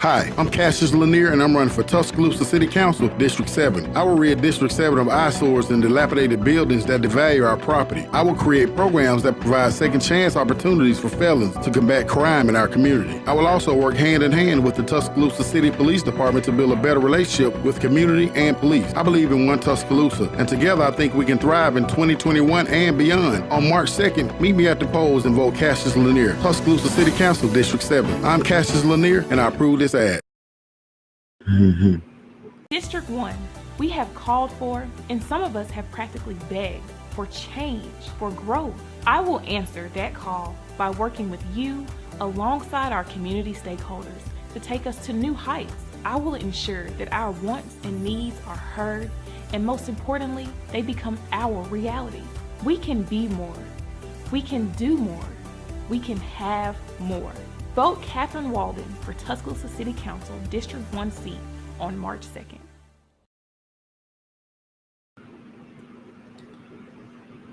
Hi, I'm Cassius Lanier, and I'm running for Tuscaloosa City Council, District 7. I will rid District 7 of eyesores and dilapidated buildings that devalue our property. I will create programs that provide second chance opportunities for felons to combat crime in our community. I will also work hand in hand with the Tuscaloosa City Police Department to build a better relationship with community and police. I believe in one Tuscaloosa, and together I think we can thrive in 2021 and beyond. On March 2nd, meet me at the polls and vote Cassius Lanier, Tuscaloosa City Council, District 7. I'm Cassius Lanier, and I approve this ad. District 1, we have called for, and some of us have practically begged, for change, for growth. I will answer that call by working with you alongside our community stakeholders to take us to new heights. I will ensure that our wants and needs are heard, and most importantly, they become our reality. We can be more. We can do more. We can have more. Vote Catherine Walden for Tuscaloosa City Council District 1 seat on March 2nd.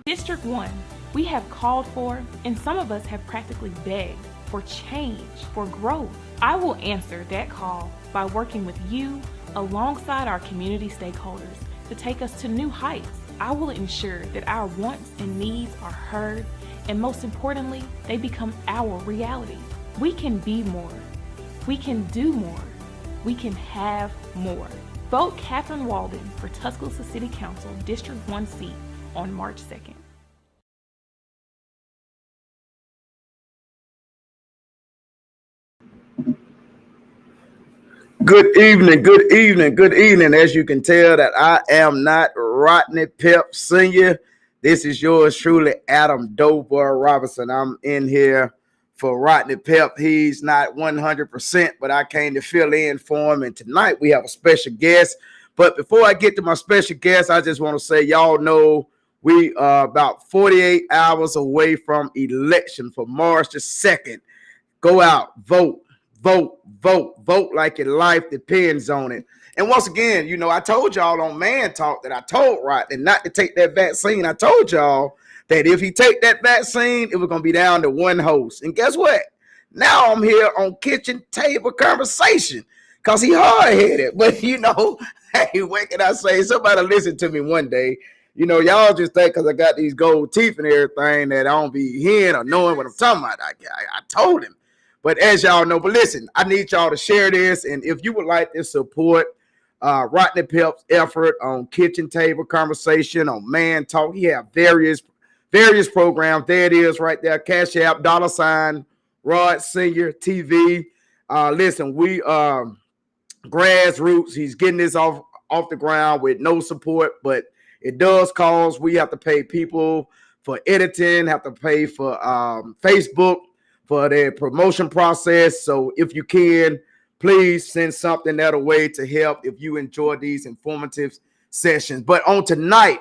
District 1, we have called for, and some of us have practically begged, for change, for growth. I will answer that call by working with you alongside our community stakeholders to take us to new heights. I will ensure that our wants and needs are heard, and most importantly, they become our reality. We can be more. We can do more. We can have more. Vote Catherine Walden for Tuscaloosa City Council District 1 seat on March 2nd. Good evening, good evening, good evening. As you can tell that I am not Rodney Pep Sr. This is yours truly, Adam Doughboy Robinson. I'm in here for Rodney Pep. He's not 100%, but I came to fill in for him. And tonight we have a special guest. But before I get to my special guest, I just want to say, y'all know we are about 48 hours away from election for March the 2nd. Go out, vote, vote, vote, vote like your life depends on it. And once again, you know, I told y'all on Man Talk that I told Rodney not to take that vaccine. I told y'all that if he take that vaccine, it was going to be down to one host. And guess what? Now I'm here on Kitchen Table Conversation because he hard-headed. But, you know, hey, what can I say? Somebody listen to me one day. You know, y'all just think because I got these gold teeth and everything that I don't be hearing or knowing what I'm talking about. I told him. But as y'all know, but listen, I need y'all to share this. And if you would like to support Rodney Pep's effort on Kitchen Table Conversation, on Man Talk, he have various programs. There it is right there. Cash App, $ Rod Senior TV. Listen, we grassroots. He's getting this off the ground with no support, but it does cause we have to pay people for editing, have to pay for Facebook for their promotion process. So if you can, please send something that way to help if you enjoy these informative sessions. But on tonight,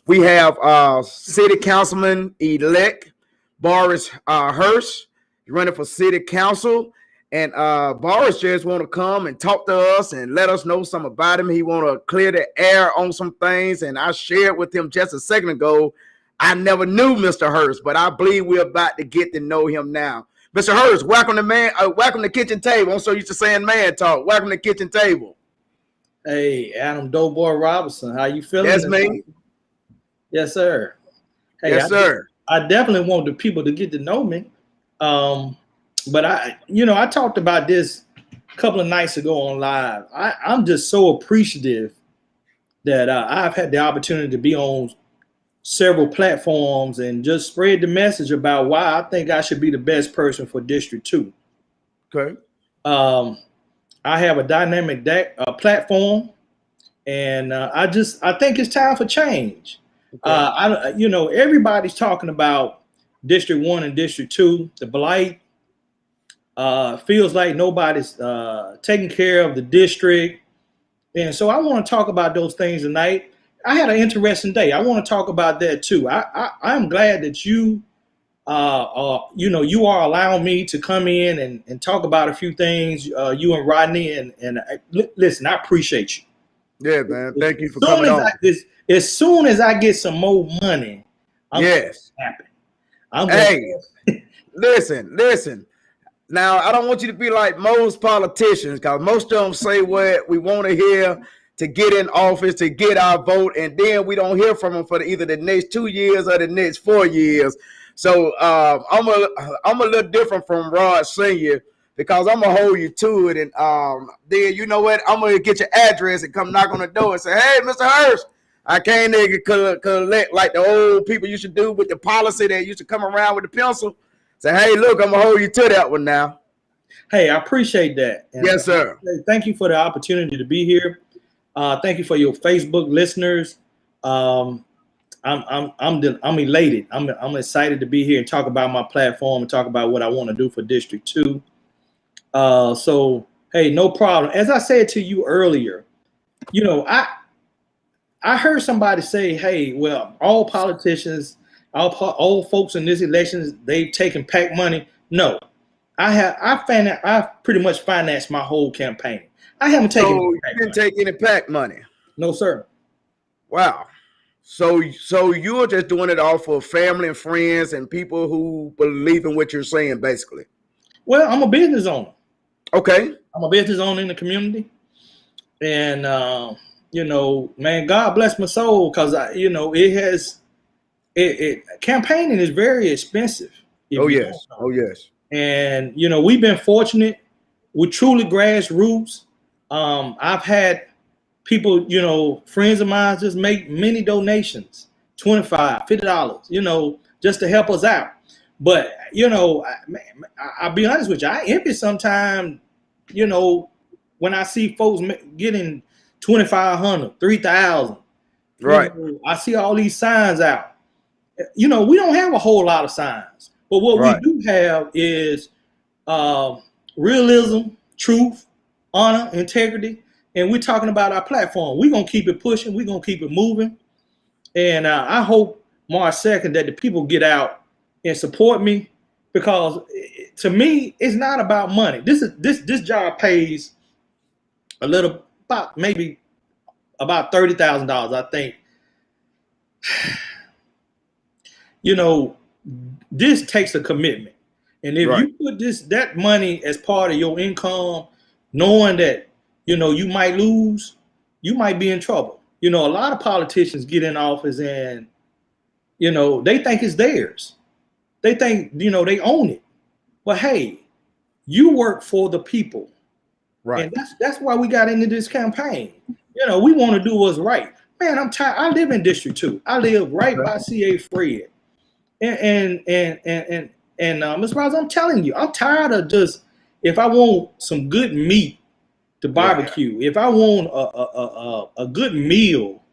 we have City Councilman-elect Boris Hurst. He's running for City Council. And Boris just want to come and talk to us and let us know something about him. He want to clear the air on some things. And I shared with him just a second ago, I never knew Mr. Hurst, but I believe we're about to get to know him now. Mr. Hurst, welcome to Kitchen Table. I'm so used to saying Man Talk. Welcome to Kitchen Table. Hey, Adam Doughboy Robinson, how you feeling? Yes, me. Yes, sir. Hey, yes, sir. I definitely want the people to get to know me. But I talked about this a couple of nights ago on live. I'm just so appreciative that I've had the opportunity to be on several platforms and just spread the message about why I think I should be the best person for District 2. Okay. I have a dynamic platform, and I think it's time for change. Okay. Everybody's talking about District 1 and District 2, the blight. Feels like nobody's taking care of the district. And so I want to talk about those things tonight. I had an interesting day. I want to talk about that too. I'm glad that you are allowing me to come in and talk about a few things, you and Rodney, and listen, I appreciate you. Yeah, man. Thank you for coming on. As soon as I get some more money, I'm happy. Hey, listen. Now, I don't want you to be like most politicians, because most of them say what we want to hear to get in office, to get our vote, and then we don't hear from them for either the next 2 years or the next 4 years. So I'm a little different from Rod Sr., because I'm gonna hold you to it, and then you know what? I'm gonna get your address and come knock on the door and say, "Hey, Mr. Hurst, I came there to collect like the old people used to do with the policy that used to come around with the pencil." Say, "Hey, look, I'm gonna hold you to that one now." Hey, I appreciate that. And yes, sir. Thank you for the opportunity to be here. Thank you for your Facebook listeners. I'm elated. I'm excited to be here and talk about my platform and talk about what I want to do for District 2. So, hey, no problem. As I said to you earlier, you know, I heard somebody say, hey, well, all politicians, all folks in this election, they've taken PAC money. No, I've pretty much financed my whole campaign. I haven't taken. So you didn't take any PAC money? No, sir. Wow. So you're just doing it all for family and friends and people who believe in what you're saying, basically. Well, I'm a business owner. Okay. I'm a business owner in the community, and you know, man, God bless my soul, because campaigning is very expensive. Oh yes. Oh yes. And you know, we've been fortunate. We're truly grassroots. I've had people, you know, friends of mine just make many donations, $25, $50, you know, just to help us out. But, you know, I'll be honest with you, I envy sometimes, you know, when I see folks getting $2,500, $3,000. Right. You know, I see all these signs out. You know, we don't have a whole lot of signs. But what we do have is realism, truth, honor, integrity. And we're talking about our platform. We're going to keep it pushing. We're going to keep it moving. And I hope March 2nd that the people get out and support me, because to me, it's not about money. This job pays a little, maybe about $30,000, I think. You know, this takes a commitment. And if you put that money as part of your income, knowing that, you know, you might lose, you might be in trouble. You know, a lot of politicians get in office and, you know, they think it's theirs. They think, you know, they own it. But hey, you work for the people. Right. And that's why we got into this campaign. You know, we want to do what's right. Man, I'm tired. I live in District 2. I live right by C.A. Fred. And Ms. Ross, I'm telling you, I'm tired of just, if I want some good meat to barbecue, if I want a good meal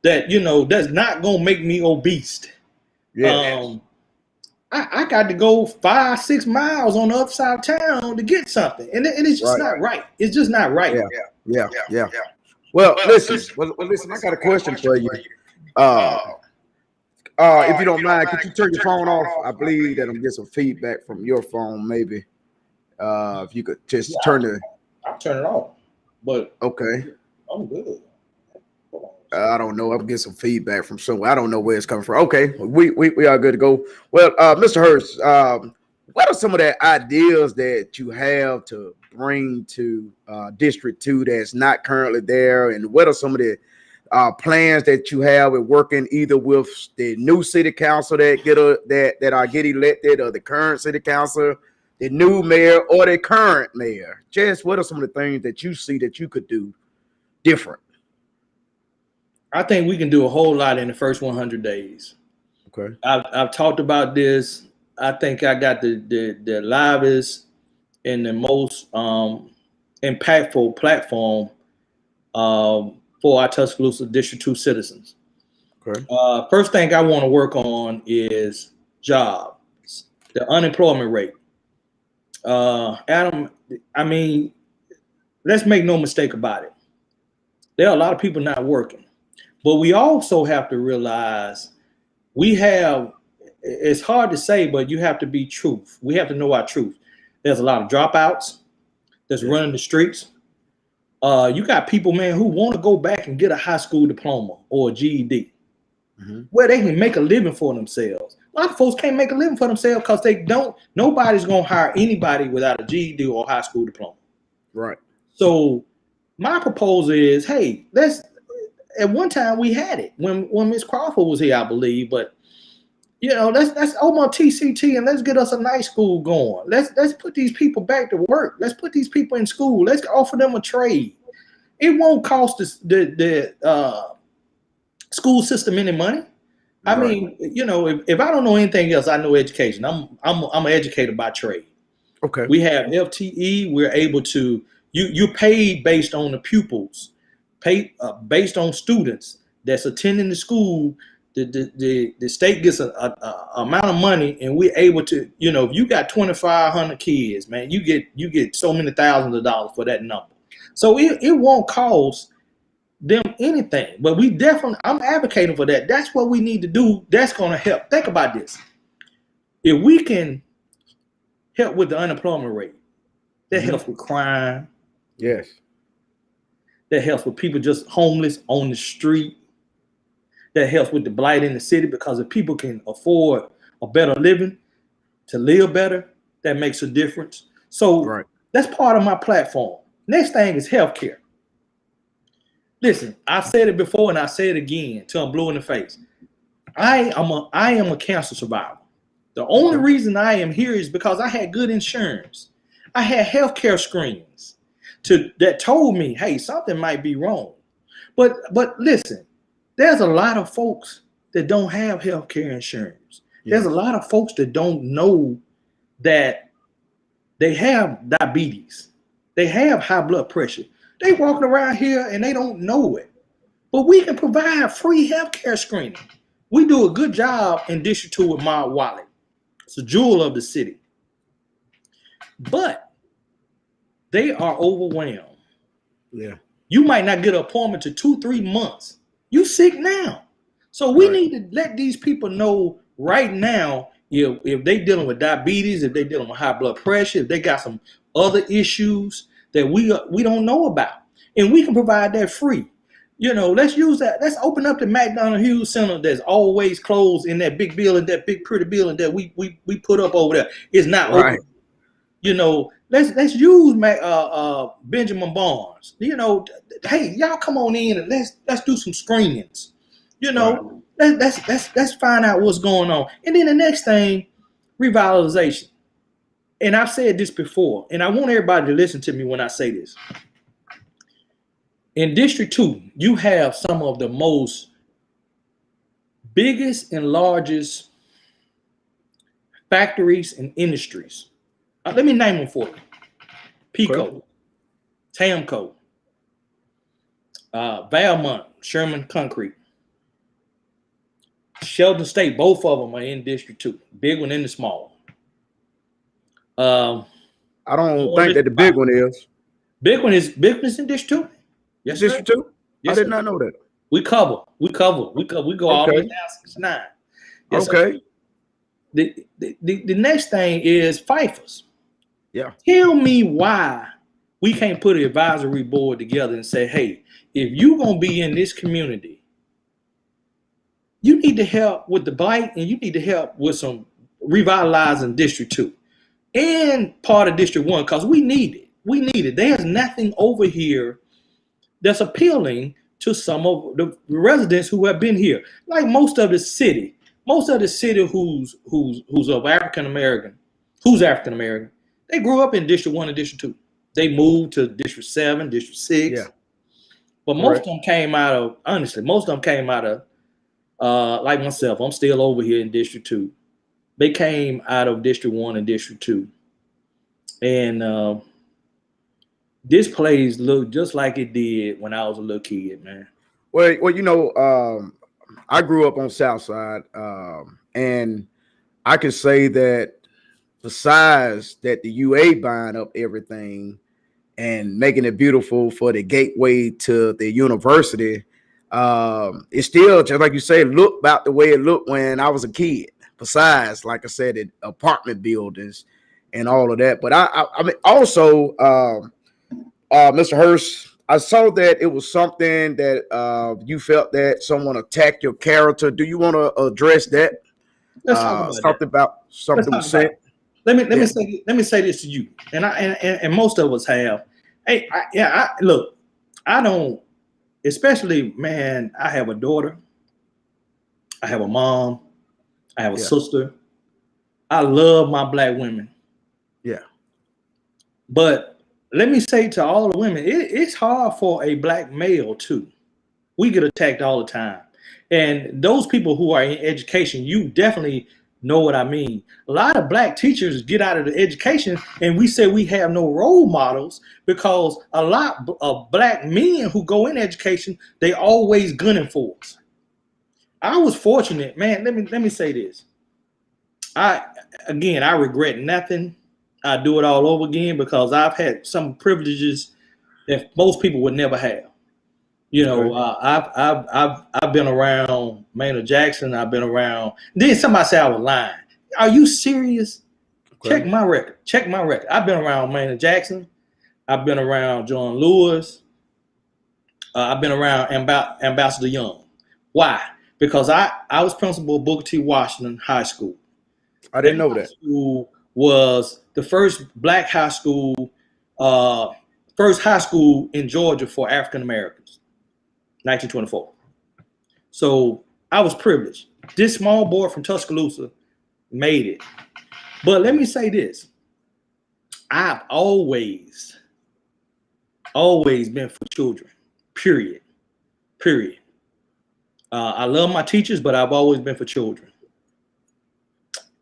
that, you know, that's not gonna make me obese, I got to go 5-6 miles on the other side of town to get something, and it's just not right. It's just not right. Yeah. Well, listen. Listen. I got a question for you. If you don't mind, could you turn your phone off? I believe that I'm getting some feedback from your phone. Maybe if you could just turn the. I'll turn it off. But okay, I'm good. I don't know. I'm getting some feedback from somewhere. I don't know where it's coming from. Okay, we are good to go. Well, Mr. Hurst, what are some of the ideas that you have to bring to District 2 that's not currently there, and what are some of the plans that you have with working either with the new city council that are get elected, or the current city council, the new mayor, or the current mayor? Just what are some of the things that you see that you could do different? I think we can do a whole lot in the first 100 days. Okay. I've talked about this. I think I got the livest and the most impactful platform for our Tuscaloosa District 2 citizens. Okay. First thing I want to work on is jobs, the unemployment rate. Adam, I mean, let's make no mistake about it. There are a lot of people not working, but we also have to realize it's hard to say, but you have to be truth. We have to know our truth. There's a lot of dropouts that's running the streets. You got people, man, who want to go back and get a high school diploma or a GED, where they can make a living for themselves. A lot of folks can't make a living for themselves because they don't. Nobody's gonna hire anybody without a GED or high school diploma. Right. So my proposal is, hey, let's. At one time we had it when Miss Crawford was here, I believe, but let's open up TCT and let's get us a night school going. Let's put these people back to work. Let's put these people in school. Let's offer them a trade. It won't cost the school system any money. I mean, if I don't know anything else, I know education. I'm an educator by trade. Okay. We have FTE. We're able to you paid based on the pupils, paid based on students that's attending the school. The state gets a amount of money, and we're able to, if you got 2,500 kids, man, you get so many thousands of dollars for that number. So it won't cost them anything, but I'm advocating for that. That's what we need to do. That's going to help. Think about this. If we can help with the unemployment rate, that helps with crime. Yes. That helps with people just homeless on the street. That helps with the blight in the city, because if people can afford a better living, to live better, that makes a difference. So That's part of my platform. Next thing is healthcare. Listen, I've said it before and I say it again till I'm blue in the face. I am a cancer survivor. The only reason I am here is because I had good insurance. I had healthcare screenings that told me, hey, something might be wrong. But listen, there's a lot of folks that don't have healthcare insurance. Yeah. There's a lot of folks that don't know that they have diabetes. They have high blood pressure. They walking around here and they don't know it. But we can provide free healthcare screening. We do a good job in District 2 with my wallet. It's a jewel of the city. But they are overwhelmed. Yeah. You might not get an appointment to 2-3 months. You sick now. So we need to let these people know right now, if they dealing with diabetes, if they dealing with high blood pressure, if they got some other issues that we don't know about. And we can provide that free. Let's use that. Let's open up the McDonald Hughes Center that's always closed in that big building, that big pretty building that we put up over there. It's not open. Let's use Benjamin Barnes. Hey, y'all come on in and let's do some screenings. Let's find out what's going on. And then the next thing, revitalization. And I've said this before, and I want everybody to listen to me when I say this. In District 2, you have some of the most biggest and largest factories and industries. Let me name them for you. Pico, Tamco, Valmont, Sherman Concrete, Sheldon State, both of them are in District 2. Big one and the small. I don't think that the big one is. Big one is in District 2. Yes, District 2? Yes, I did not know that. We cover. We go all the way down 69. Yes, okay. The next thing is FIFAs. Yeah. Tell me why we can't put an advisory board together and say, hey, if you're going to be in this community, you need to help with the blight and you need to help with some revitalizing District 2 and part of District 1, because we need it. We need it. There's nothing over here that's appealing to some of the residents who have been here. Like most of the city who's of African American, they grew up in District 1 and District 2. They moved to District 7, District 6. Yeah. But most of them came out of, like myself, I'm still over here in District 2. They came out of District 1 and District 2. And this place looked just like it did when I was a little kid, man. Well, I grew up on South Side, and I can say that besides that the UA buying up everything and making it beautiful for the gateway to the university, it's still, just like you say, look about the way it looked when I was a kid. Besides, like I said, apartment buildings and all of that. But I mean, also, Mr. Hurst, I saw that it was something that you felt that someone attacked your character. Do you want to address that? Let's talk about that. Something about Let's something talk said. about it. Let me say this to you, and most of us have. Hey, look, I don't, especially, man. I have a daughter, I have a mom, I have a sister. I love my black women. Yeah. But let me say to all the women, it's hard for a black male too. We get attacked all the time. And those people who are in education, you definitely know what I mean. A lot of black teachers get out of the education and we say we have no role models because a lot of black men who go in education, they always gunning for us. I was fortunate, man. Let me say this. I regret nothing. I do it all over again because I've had some privileges that most people would never have. You know, I've been around Maynard Jackson. I've been around. Then somebody said I was lying. Are you serious? Okay. Check my record. I've been around Maynard Jackson. I've been around John Lewis. I've been around Ambassador Young. Why? Because I was principal of Booker T. Washington High School. I didn't know that. School was the first black high school, first high school in Georgia for African Americans. 1924. So I was privileged. This small boy from Tuscaloosa made it. But let me say this. I've always been for children. Period. I love my teachers, but I've always been for children.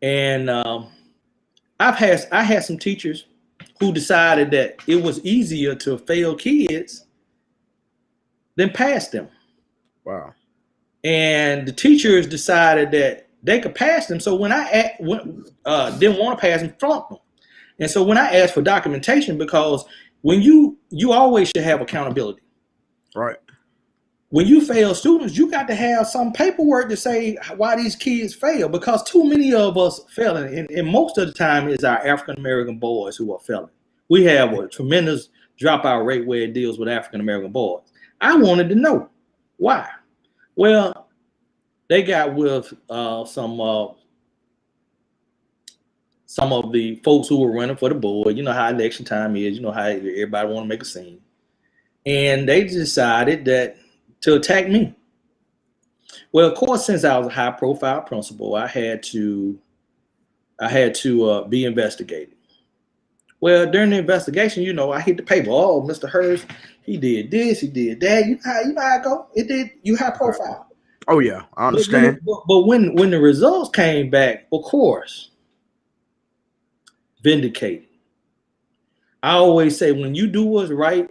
And I had some teachers who decided that it was easier to fail kids than pass them. Wow. And the teachers decided that they could pass them. So when I didn't want to pass them, flunked them. And so when I asked for documentation, because when you always should have accountability. Right. When you fail students, you got to have some paperwork to say why these kids fail, because too many of us failing, and most of the time it's our African-American boys who are failing. We have a tremendous dropout rate where it deals with African-American boys. I wanted to know why. Well, they got with some of the folks who were running for the board. You know how election time is. You know how everybody want to make a scene. And they decided to attack me. Well, of course, since I was a high-profile principal, I had to be investigated. Well, during the investigation, you know, I hit the paper. Oh, Mr. Hurst, he did this, he did that. You know how it go. It did. You high profile. Oh yeah, I understand. But when the results came back, of course, vindicated. I always say when you do what's right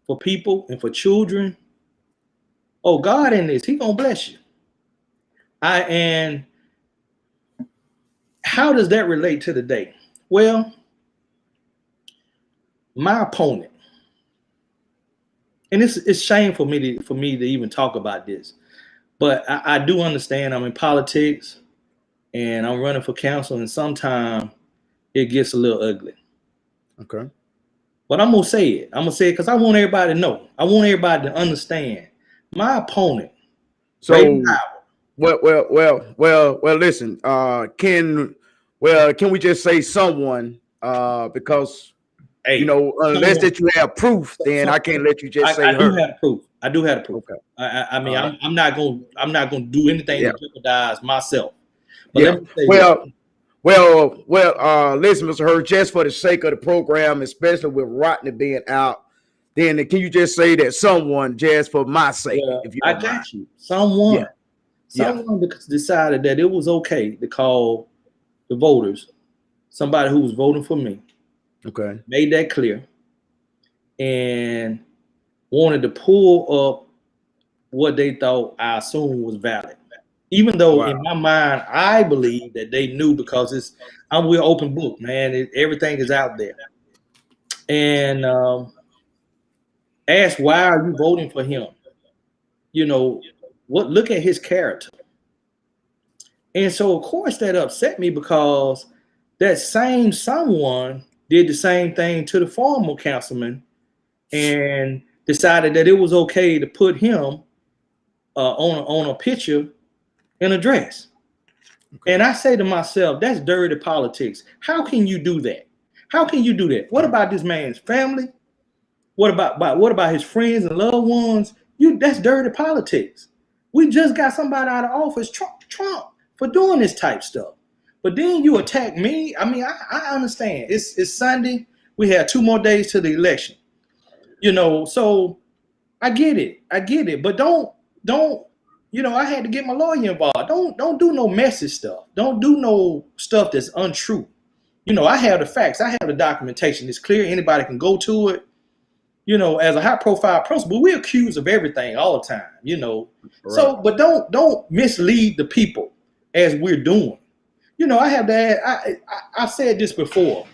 for people and for children, oh, God in this, He gonna bless you. And how does that relate to the day? Well, my opponent, and it's shameful for me to even talk about this, but I do understand I'm in politics and I'm running for council, and sometimes it gets a little ugly. Okay. But I'm gonna say it. because I want everybody to know. I want everybody to understand. My opponent. So, well. Listen. Can we just say someone? Because you know, unless that you have proof, then I can't let you just say her. I do have proof. Okay. I mean, I'm not gonna do anything to jeopardize myself. But let me say listen, Mr. Hurst, just for the sake of the program, especially with Rodney being out, then can you just say that someone, just for my sake? If you I got you. Someone decided that it was okay to call the voters, somebody who was voting for me. Okay. Made that clear and wanted to pull up what they thought I assumed was valid. Even though in my mind, I believe that they knew, because we're open book, man. Everything is out there. And asked, why are you voting for him? You know, look at his character. And so, of course, that upset me, because that same someone did the same thing to the former councilman and decided that it was okay to put him on a picture in a dress. And I say to myself, that's dirty politics. How can you do that? How can you do that? What about this man's family? What about his friends and loved ones? That's dirty politics. We just got somebody out of office, Trump, for doing this type stuff. But then you attack me. I mean, I understand. It's Sunday. We have 2 more days to the election. So I get it. But don't. I had to get my lawyer involved. Don't do no messy stuff. Don't do no stuff that's untrue. I have the facts. I have the documentation. It's clear. Anybody can go to it. As a high profile principal, we're accused of everything all the time, Right. So, but don't mislead the people as we're doing. I have to add, I've said this before.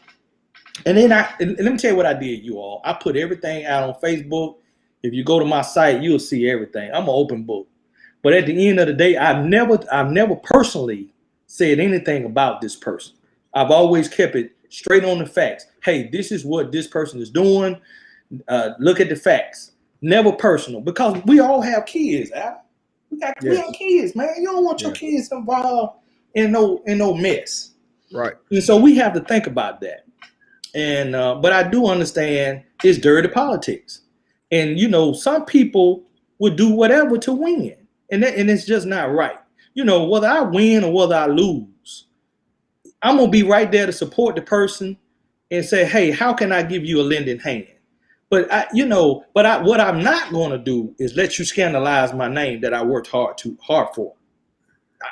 And then let me tell you what I did, you all. I put everything out on Facebook. If you go to my site, you'll see everything. I'm an open book. But at the end of the day, I've never personally said anything about this person. I've always kept it straight on the facts. Hey, this is what this person is doing. Look at the facts. Never personal, because we all have kids. Al. We have kids, man. You don't want your kids involved in no mess. Right. And so we have to think about that. And but I do understand it's dirty politics. And some people would do whatever to win. And it's just not right. Whether I win or whether I lose, I'm gonna be right there to support the person and say, hey, how can I give you a lending hand? But what I'm not gonna do is let you scandalize my name that I worked hard for.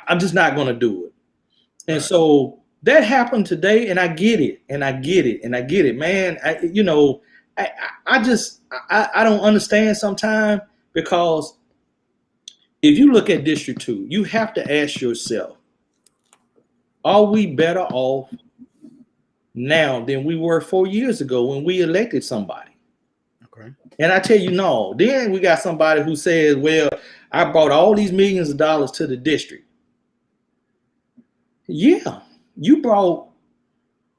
I'm just not gonna do it. And right. So that happened today, and I get it, man. I don't understand sometimes, because if you look at District 2, you have to ask yourself, are we better off now than we were 4 years ago when we elected somebody? Okay. And I tell you, no. Then we got somebody who says, well, I brought all these millions of dollars to the district. Yeah, you brought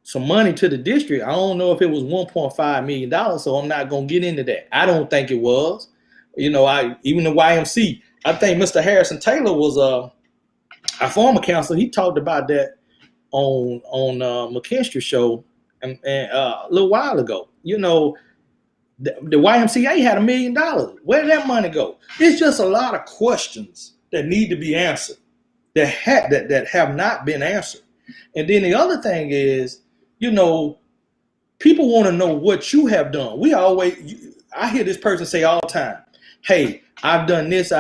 some money to the district. I don't know if it was $1.5 million, so I'm not going to get into that. I don't think it was. Even the YMC, I think Mr. Harrison Taylor was our former counselor. He talked about that on McKinstry's show a little while ago. The YMCA had $1 million. Where did that money go? It's just a lot of questions that need to be answered that have not been answered. And then the other thing is, people want to know what you have done. I hear this person say all the time, hey, I've done this.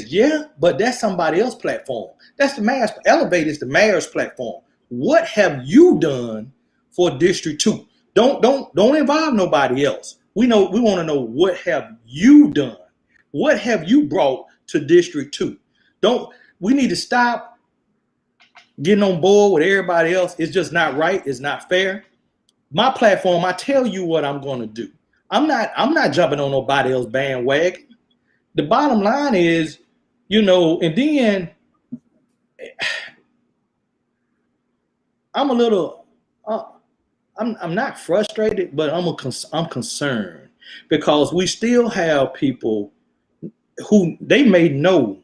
Yeah, but that's somebody else's platform. That's the mayor's. Elevate is the mayor's platform. What have you done for District 2? Don't involve nobody else. We want to know, what have you done? What have you brought to District 2? We need to stop getting on board with everybody else. It's just not right. It's not fair. My platform, I tell you what I'm going to do. I'm not jumping on nobody else's bandwagon. The bottom line is, and then I'm a little, I'm not frustrated, but I'm concerned, because we still have people who they may know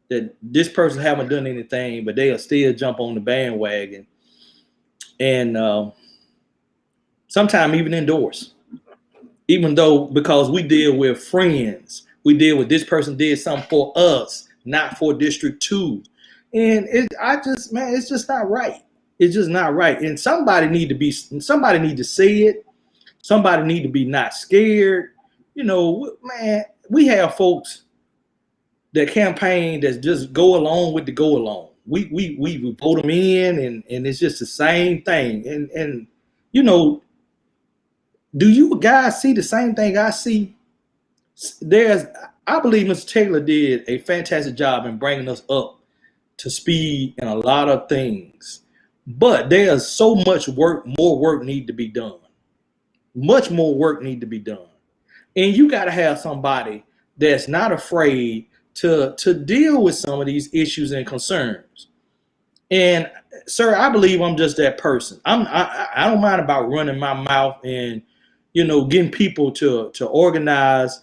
that this person haven't done anything, but they'll still jump on the bandwagon, and sometimes even endorse, even though, because we deal with friends. We deal with this person did something for us, not for District 2. And it's just not right. It's just not right. And somebody need to say it. Somebody need to be not scared. Man, we have folks that campaign that just go along with the go along. We vote them in, and it's just the same thing. And do you guys see the same thing I see? I believe Mr. Taylor did a fantastic job in bringing us up to speed in a lot of things, but there's so much more work need to be done. Much more work need to be done. And you got to have somebody that's not afraid to deal with some of these issues and concerns. And sir, I believe I'm just that person. I don't mind about running my mouth and, getting people to organize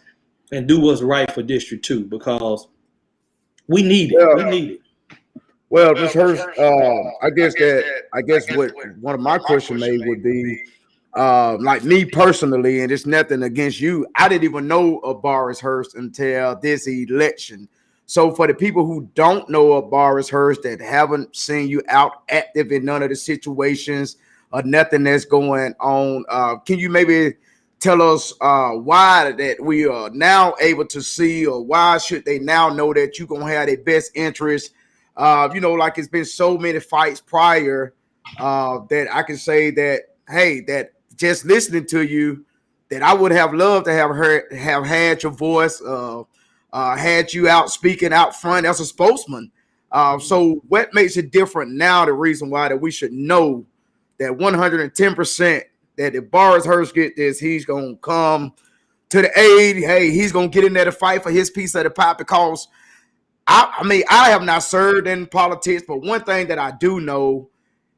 and do what's right for District 2, because we need it. We need it. Well, Ms. Hurst, I guess what one of my question made would be, like me personally, and it's nothing against you. I didn't even know of Boris Hurst until this election. So for the people who don't know of Boris Hurst, that haven't seen you out active in none of the situations or nothing that's going on, can you maybe tell us why that we are now able to see, or why should they now know that you're gonna have their best interest? Like it's been so many fights prior that I can say that, hey, that just listening to you, that I would have loved to have had your voice, had you out speaking out front as a spokesman. So what makes it different now? The reason why that we should know that 110% that if Boris Hurst get this, he's gonna come to the aid. Hey, he's gonna get in there to fight for his piece of the pie, because I mean, I have not served in politics, but one thing that I do know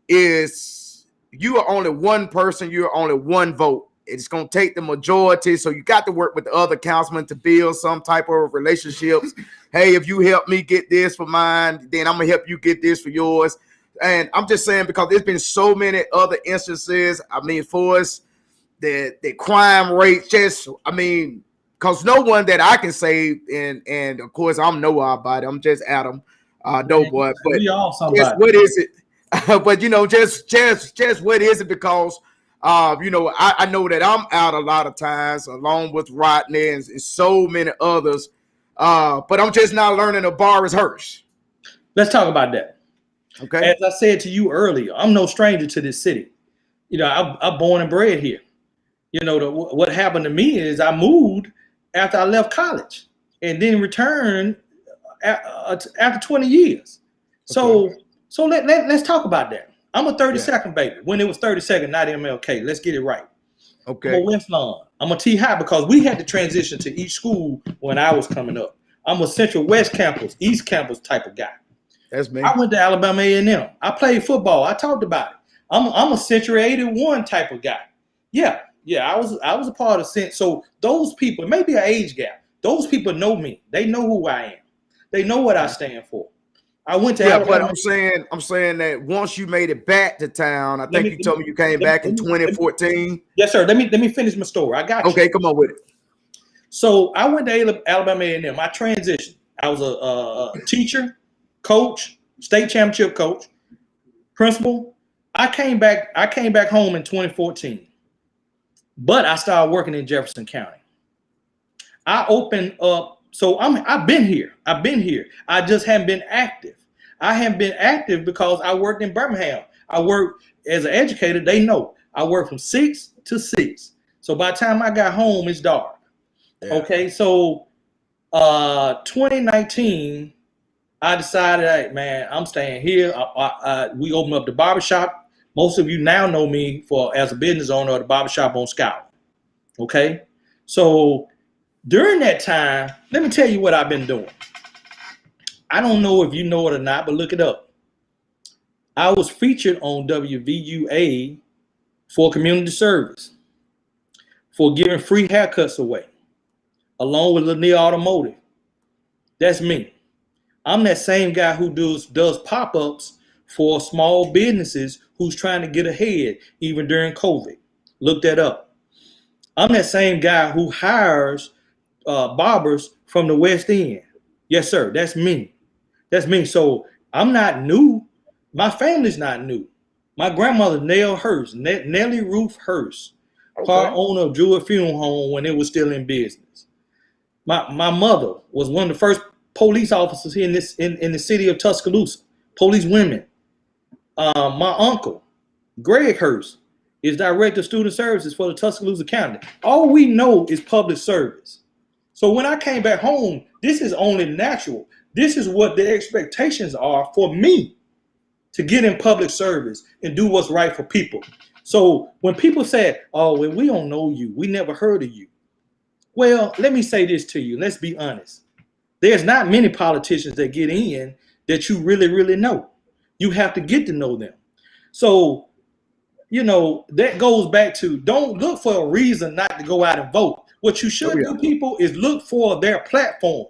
is you are only one person, you're only one vote. It's going to take the majority, so you got to work with the other councilmen to build some type of relationships. Hey, if you help me get this for mine, then I'm going to help you get this for yours. And I'm just saying, because there's been so many other instances, I mean, for us, the crime rate because no one that I can say, and of course I'm Noah about it. I'm just Adam, Doughboy. But we all somebody. What is it? But just what is it? Because I know that I'm out a lot of times, along with Rodney and so many others. But I'm just not learning of Boris Hurst. Let's talk about that. Okay. As I said to you earlier, I'm no stranger to this city. I'm born and bred here. What happened to me is I moved after I left college, and then returned after 20 years. So let's talk about that. I'm a 32nd baby. When it was 32nd, not MLK. Let's get it right. Okay. I'm a West Lawn. I'm a T-High, because we had to transition to each school when I was coming up. I'm a Central West Campus, East Campus type of guy. That's me. I went to Alabama A&M. I played football. I talked about it. I'm a Century 81 type of guy. Yeah. I was a part of Cent. So those people, it may be an age gap. Those people know me. They know who I am. They know what I stand for. I went to Alabama. But I'm saying that once you made it back to town, I think you told me you came back in 2014. Yes, sir. Let me finish my story. I got you. Okay, come on with it. So I went to Alabama A&M. I transitioned. I was a teacher, coach, state championship coach, principal. I came back home in 2014. But I started working in Jefferson County. I opened up, so I've been here. I just haven't been active. I haven't been active because I worked in Birmingham. I worked as an educator. They know I work from 6 to 6. So by the time I got home, it's dark. Yeah. Okay, so 2019, I decided, hey, man, I'm staying here. We opened up the barbershop. Most of you now know me as a business owner of the barbershop on Scout. Okay, so during that time, let me tell you what I've been doing. I don't know if you know it or not, but look it up. I was featured on WVUA for community service, for giving free haircuts away, along with Lanier Automotive. That's me. I'm that same guy who does pop-ups for small businesses who's trying to get ahead even during COVID. Look that up. I'm that same guy who hires barbers from the West End. Yes, sir. That's me. So I'm not new. My family's not new. My grandmother, Nellie Ruth Hurst, part owner of Jewel Funeral Home when it was still in business. My mother was one of the first police officers here in the city of Tuscaloosa, police women. My uncle, Greg Hurst, is director of student services for the Tuscaloosa County. All we know is public service. So when I came back home, this is only natural. This is what the expectations are for me, to get in public service and do what's right for people. So when people say, oh, well, we don't know you, we never heard of you. Well, let me say this to you. Let's be honest. There's not many politicians that get in that you really, really know. You have to get to know them. So, that goes back to, don't look for a reason not to go out and vote. What you should do, people, is look for their platform.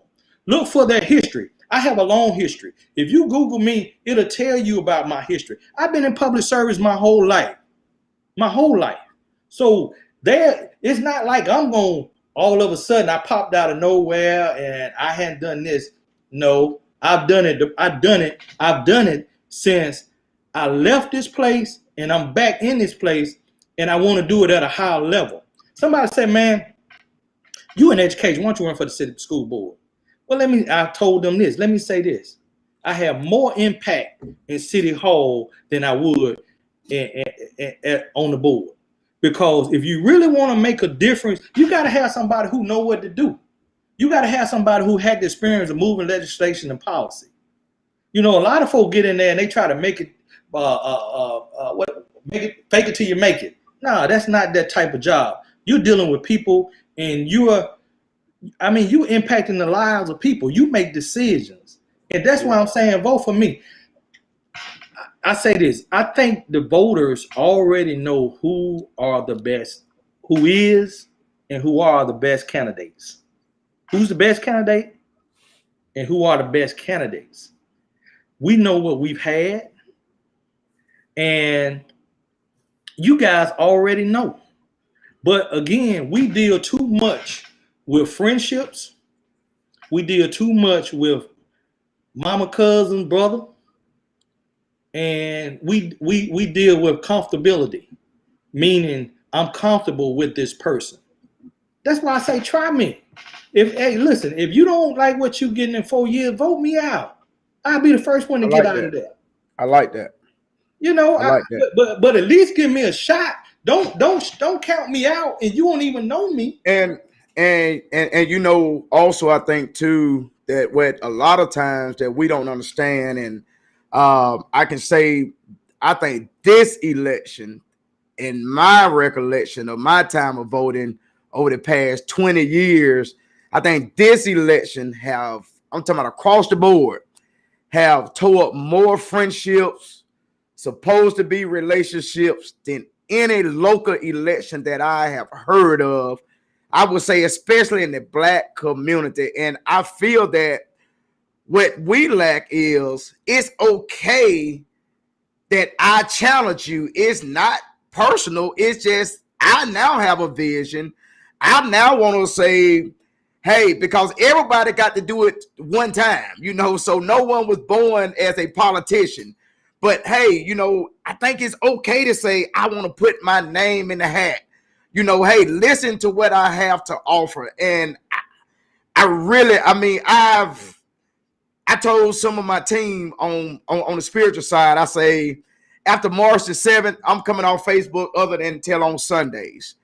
Look for their history. I have a long history. If you Google me, it'll tell you about my history. I've been in public service my whole life. So it's not like I'm going all of a sudden I popped out of nowhere and I hadn't done this. No, I've done it since I left this place and I'm back in this place and I want to do it at a higher level. Somebody said, man, you in education, why don't you run for the city school board? Well, I told them this. Let me say this. I have more impact in City Hall than I would on the board. Because if you really want to make a difference, you got to have somebody who know what to do. You got to have somebody who had the experience of moving legislation and policy. You know, a lot of folks get in there and they try to make it, fake it till you make it. No, that's not that type of job. You're dealing with people and you're impacting the lives of people. You make decisions. And that's why I'm saying vote for me. I say this. I think the voters already know who are the best, who is and who are the best candidates. Who's the best candidate and who are the best candidates. We know what we've had. And you guys already know. But again, we deal too much with friendships. We deal too much with mama, cousin, brother. And we deal with comfortability, meaning I'm comfortable with this person. That's why I say try me. If you don't like what you're getting in 4 years, vote me out. I'll be the first one to get out of that. I like that. You know, I like that. But at least give me a shot. Don't count me out, and you won't even know me. And you know, also I think too that what a lot of times that we don't understand, and I can say I think this election, in my recollection of my time of voting over the past 20 years, I think this election I'm talking about across the board, have tore up more friendships, supposed to be relationships than any local election that I have heard of. I would say, especially in the Black community. And I feel that what we lack is it's okay that I challenge you. It's not personal. It's just I now have a vision. I now want to say, hey, because everybody got to do it one time, you know, so no one was born as a politician. But hey, you know, I think it's okay to say I want to put my name in the hat. You know, hey, listen to what I have to offer. And I told some of my team on the spiritual side, I say, after March the 7th, I'm coming off Facebook other than until on Sundays.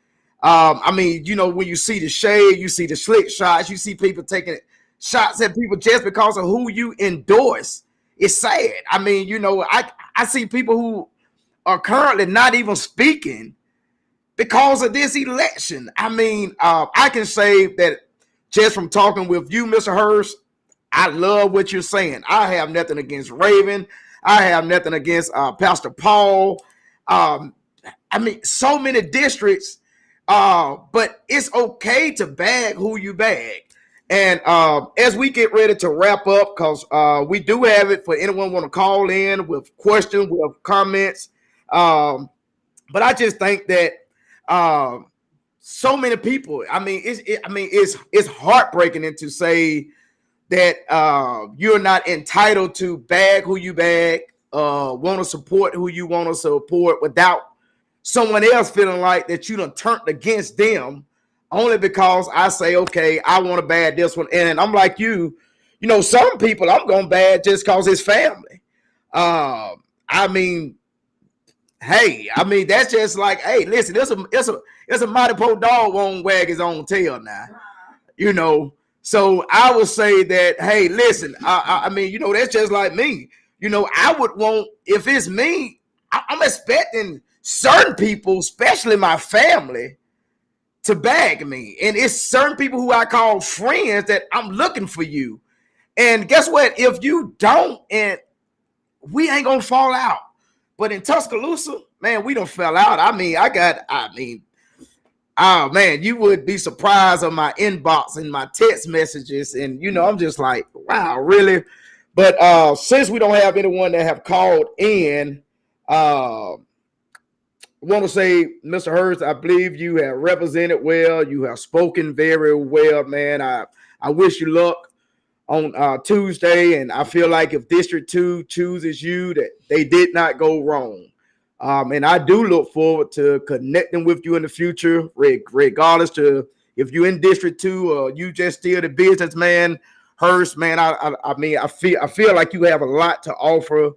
You know, when you see the shade, you see the slick shots, you see people taking shots at people just because of who you endorse. It's sad. I mean, you know, I see people who are currently not even speaking because of this election. I mean, I can say that just from talking with you, Mr. Hurst, I love what you're saying. I have nothing against Raven. I have nothing against Pastor Paul. So many districts, but it's okay to bag who you bag. And as we get ready to wrap up, because we do have it for anyone want to call in with questions, with comments. But I just think that so many people, it's heartbreaking to say that you're not entitled to bag who you bag, want to support who you want to support without someone else feeling like that you done turned against them only because I say, okay, I want to bag this one. And I'm like you know, some people I'm going to bag just because it's family. That's just like, hey, listen, it's a mighty poor dog won't wag his own tail now, you know. So I would say that, hey, listen, you know, that's just like me. You know, I would want, if it's me, I'm expecting certain people, especially my family, to bag me. And it's certain people who I call friends that I'm looking for you. And guess what? If you don't, and we ain't going to fall out. But in Tuscaloosa, man, we done fell out. You would be surprised on my inbox and my text messages. And, you know, I'm just like, wow, really? But since we don't have anyone that have called in, I want to say, Mr. Hurst, I believe you have represented well. You have spoken very well, man. I wish you luck on Tuesday, and I feel like if District 2 chooses you, that they did not go wrong. And I do look forward to connecting with you in the future, regardless to if you're in District 2 or you just still the businessman. Hurst, man, I mean, I feel like you have a lot to offer,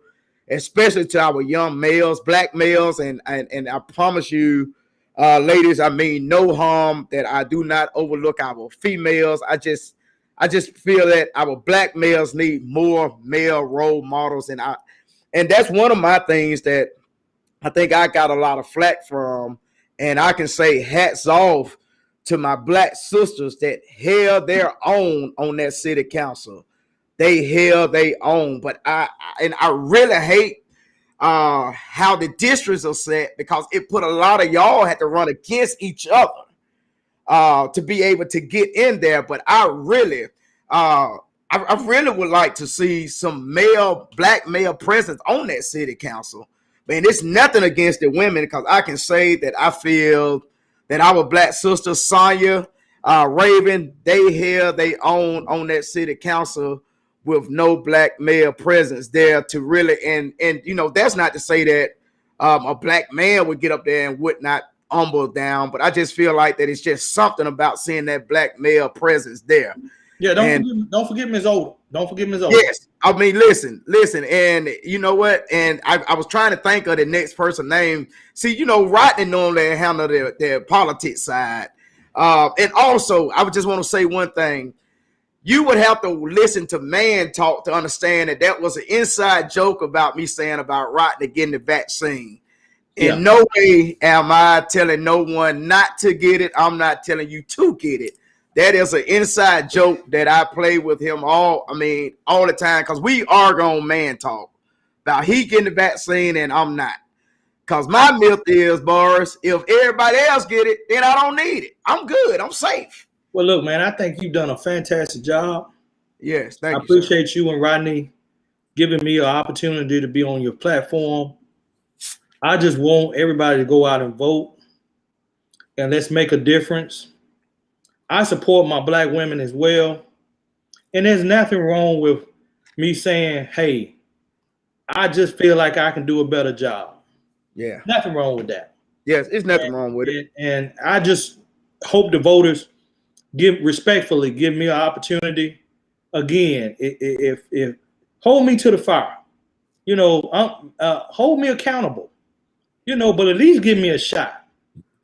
especially to our young males, black males, and I promise you, ladies, I mean no harm that I do not overlook our females. I just feel that our black males need more male role models, and that's one of my things that I think I got a lot of flack from, and I can say hats off to my black sisters that held their own on that city council. They held their own, but I really hate how the districts are set, because it put a lot of y'all had to run against each other to be able to get in there. But I really would like to see some black male presence on that city council. Man, it's nothing against the women, because I can say that I feel that our black sister Sonya, Raven, they held their own on that city council with no black male presence there to really, and you know, that's not to say that a black man would get up there and would not humble down, but I just feel like that it's just something about seeing that black male presence there. Yeah, don't forget Ms. Odom. Don't forget Ms. Odom. Yes, I mean, listen, and you know what? And I was trying to think of the next person name. See, you know, Rodney normally handle their politics side. And also, I would just want to say one thing. You would have to listen to Man Talk to understand that was an inside joke about me saying about Rodney getting the vaccine. In no way am I telling no one not to get it. I'm not telling you to get it. That is an inside joke that I play with him all the time, because we argue on Man Talk about he getting the vaccine and I'm not. Because my myth is, Boris, if everybody else get it, then I don't need it. I'm good. I'm safe. Well, look, man, I think you've done a fantastic job. Yes, thank you. I appreciate you and Rodney giving me an opportunity to be on your platform. I just want everybody to go out and vote, and let's make a difference. I support my black women as well. And there's nothing wrong with me saying, hey, I just feel like I can do a better job. Yeah. Nothing wrong with that. Yes, it's nothing wrong with it. And I just hope the voters respectfully give me an opportunity. Again, if hold me to the fire, you know, hold me accountable, you know, but at least give me a shot.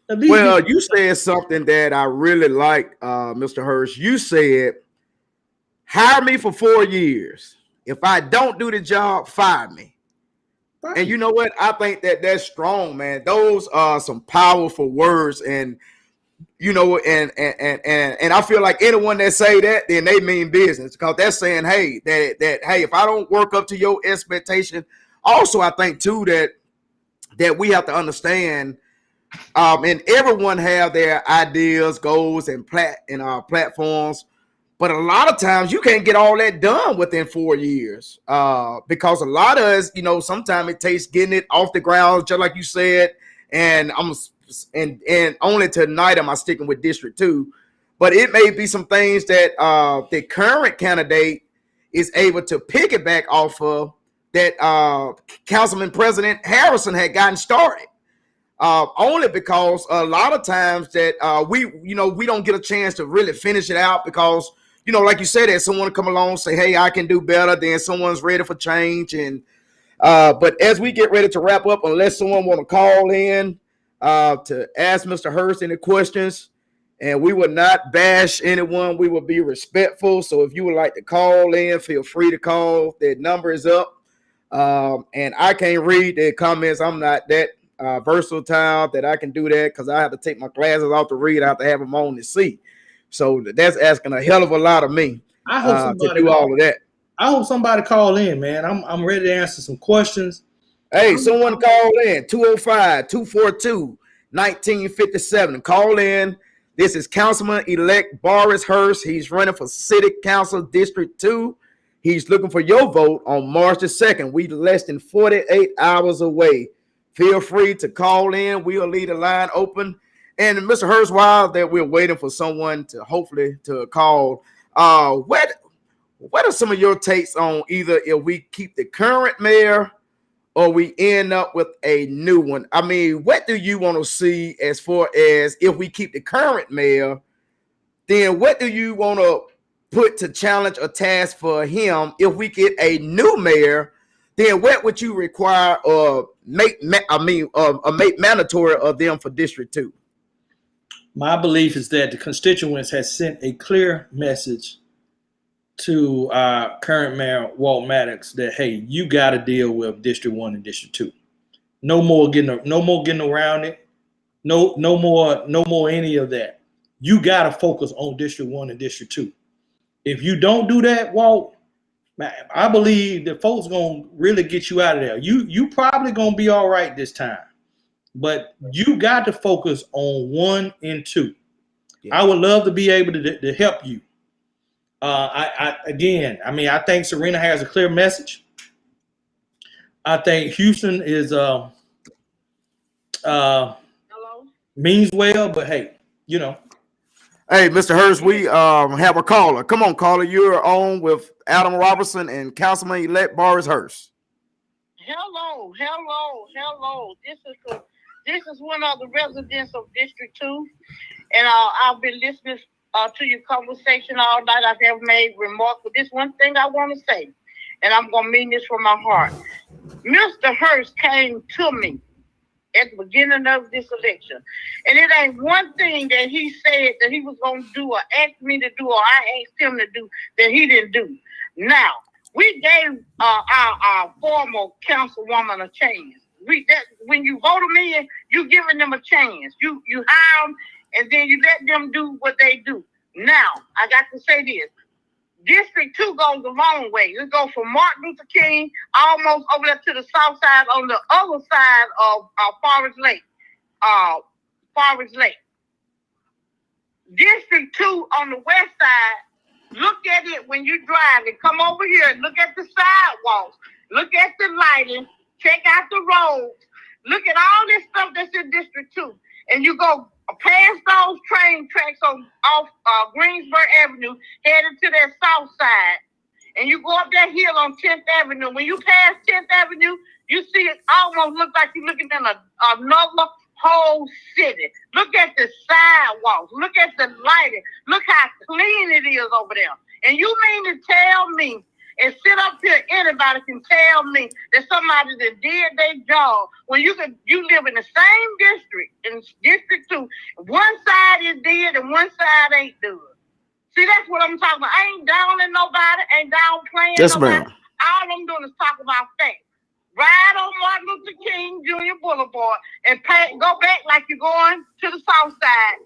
Well, you said something that I really like, Mr. Hurst. You said, hire me for 4 years. If I don't do the job, fire me. Right. And you know what? I think that's strong, man. Those are some powerful words. And, you know, and I feel like anyone that say that, then they mean business, because they're saying, hey, that hey, if I don't work up to your expectation. Also, I think, too, that we have to understand, and everyone have their ideas, goals, and platforms, but a lot of times you can't get all that done within 4 years, because a lot of us, you know, sometimes it takes getting it off the ground, just like you said. And and only tonight am I sticking with District 2, but it may be some things that the current candidate is able to piggyback off of that Councilman President Harrison had gotten started. Only because a lot of times that we don't get a chance to really finish it out, because, you know, like you said, that someone come along and say, hey, I can do better, then someone's ready for change. And but as we get ready to wrap up, unless someone want to call in to ask Mr. Hurst any questions, and we will not bash anyone, we will be respectful. So if you would like to call in, feel free to call. That number is up. And I can't read the comments. I'm not that versatile that I can do that, because I have to take my glasses off to read. I have to have them on to see. So that's asking a hell of a lot of me. I hope somebody to do all of that. I hope somebody call in, man. I'm ready to answer some questions. Hey, someone call in 205-242-1957. Call in. This is Councilman-elect Boris Hurst. He's running for City Council District 2. He's looking for your vote on March the 2nd. We less than 48 hours away. Feel free to call in. We'll leave the line open. And Mr. Hurst, while that we're waiting for someone to hopefully to call, what are some of your takes on either if we keep the current mayor or we end up with a new one? I mean, what do you want to see as far as if we keep the current mayor, then what do you want to put to challenge or task for him? If we get a new mayor, then what would you require or make mandatory of them for District 2? My belief is that the constituents has sent a clear message to our current mayor, Walt Maddox, that, hey, you got to deal with District 1 and District 2. No more getting around it. No more any of that. You got to focus on District 1 and District 2. If you don't do that, Walt, I believe that folks going to really get you out of there. You probably going to be all right this time. But you got to focus on 1 and 2. Yeah. I would love to be able to help you. I think Serena has a clear message. I think Houston is means well, but hey, you know. Hey, Mr. Hurst, we have a caller. Come on, caller. You're on with Adam Robertson and Councilman-elect Boris Hurst. Hello. This is one of the residents of District 2, and I've been listening to your conversation all night. I've never made remarks, but this one thing I want to say, and I'm going to mean this from my heart. Mr. Hurst came to me at the beginning of this election, and it ain't one thing that he said that he was going to do or asked me to do or I asked him to do that he didn't do. Now, we gave our former councilwoman a chance. When you vote them in, you giving them a chance. You hire them, and then you let them do what they do. Now, I got to say this. District 2 goes the long way. It goes from Martin Luther King almost over there to the south side on the other side of Forest Lake. District 2 on the west side, look at it when you drive and come over here and look at the sidewalks. Look at the lighting. Check out the roads. Look at all this stuff that's in District 2. And you go past those train tracks off Greensburg Avenue, headed to that south side. And you go up that hill on 10th Avenue. When you pass 10th Avenue, you see it almost look like you're looking in another whole city. Look at the sidewalks. Look at the lighting. Look how clean it is over there. And you mean to tell me, and sit up here, anybody can tell me that somebody that did their job when you live in the same district, in District 2, one side is dead and one side ain't good. See, that's what I'm talking about. I ain't downing nobody, ain't downplaying nobody. Ma'am. All I'm doing is talk about facts. Ride on Martin Luther King Jr. Boulevard and go back like you're going to the south side,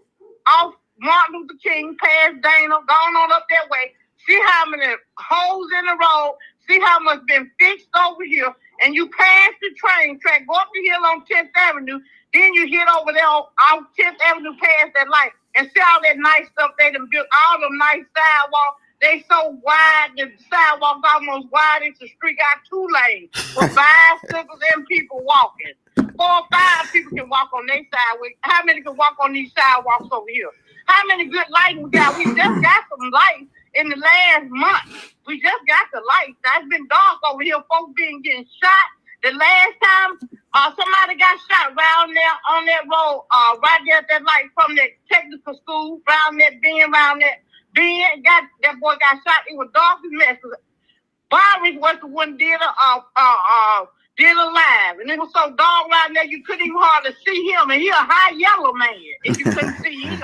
off Martin Luther King, past Dana, going on up that way. See how many holes in the road. See how much been fixed over here. And you pass the train track, go up the hill on 10th Avenue. Then you hit over there on 10th Avenue past that light. And see all that nice stuff they done built. All them nice sidewalks. They so wide, the sidewalks almost wide as the street got 2 lanes. With bicycles and people walking. 4 or 5 people can walk on their sidewalk. How many can walk on these sidewalks over here? How many good lights we got? We just got some lights. In the last month, we just got the lights. It's been dark over here. Folks been getting shot. The last time somebody got shot around there on that road, right there at that light from that technical school, around that bend, that boy got shot. It was dark as mess. Boris was the one did a live, and it was so dark around there you couldn't even hardly see him, and he a high yellow man if you couldn't see him.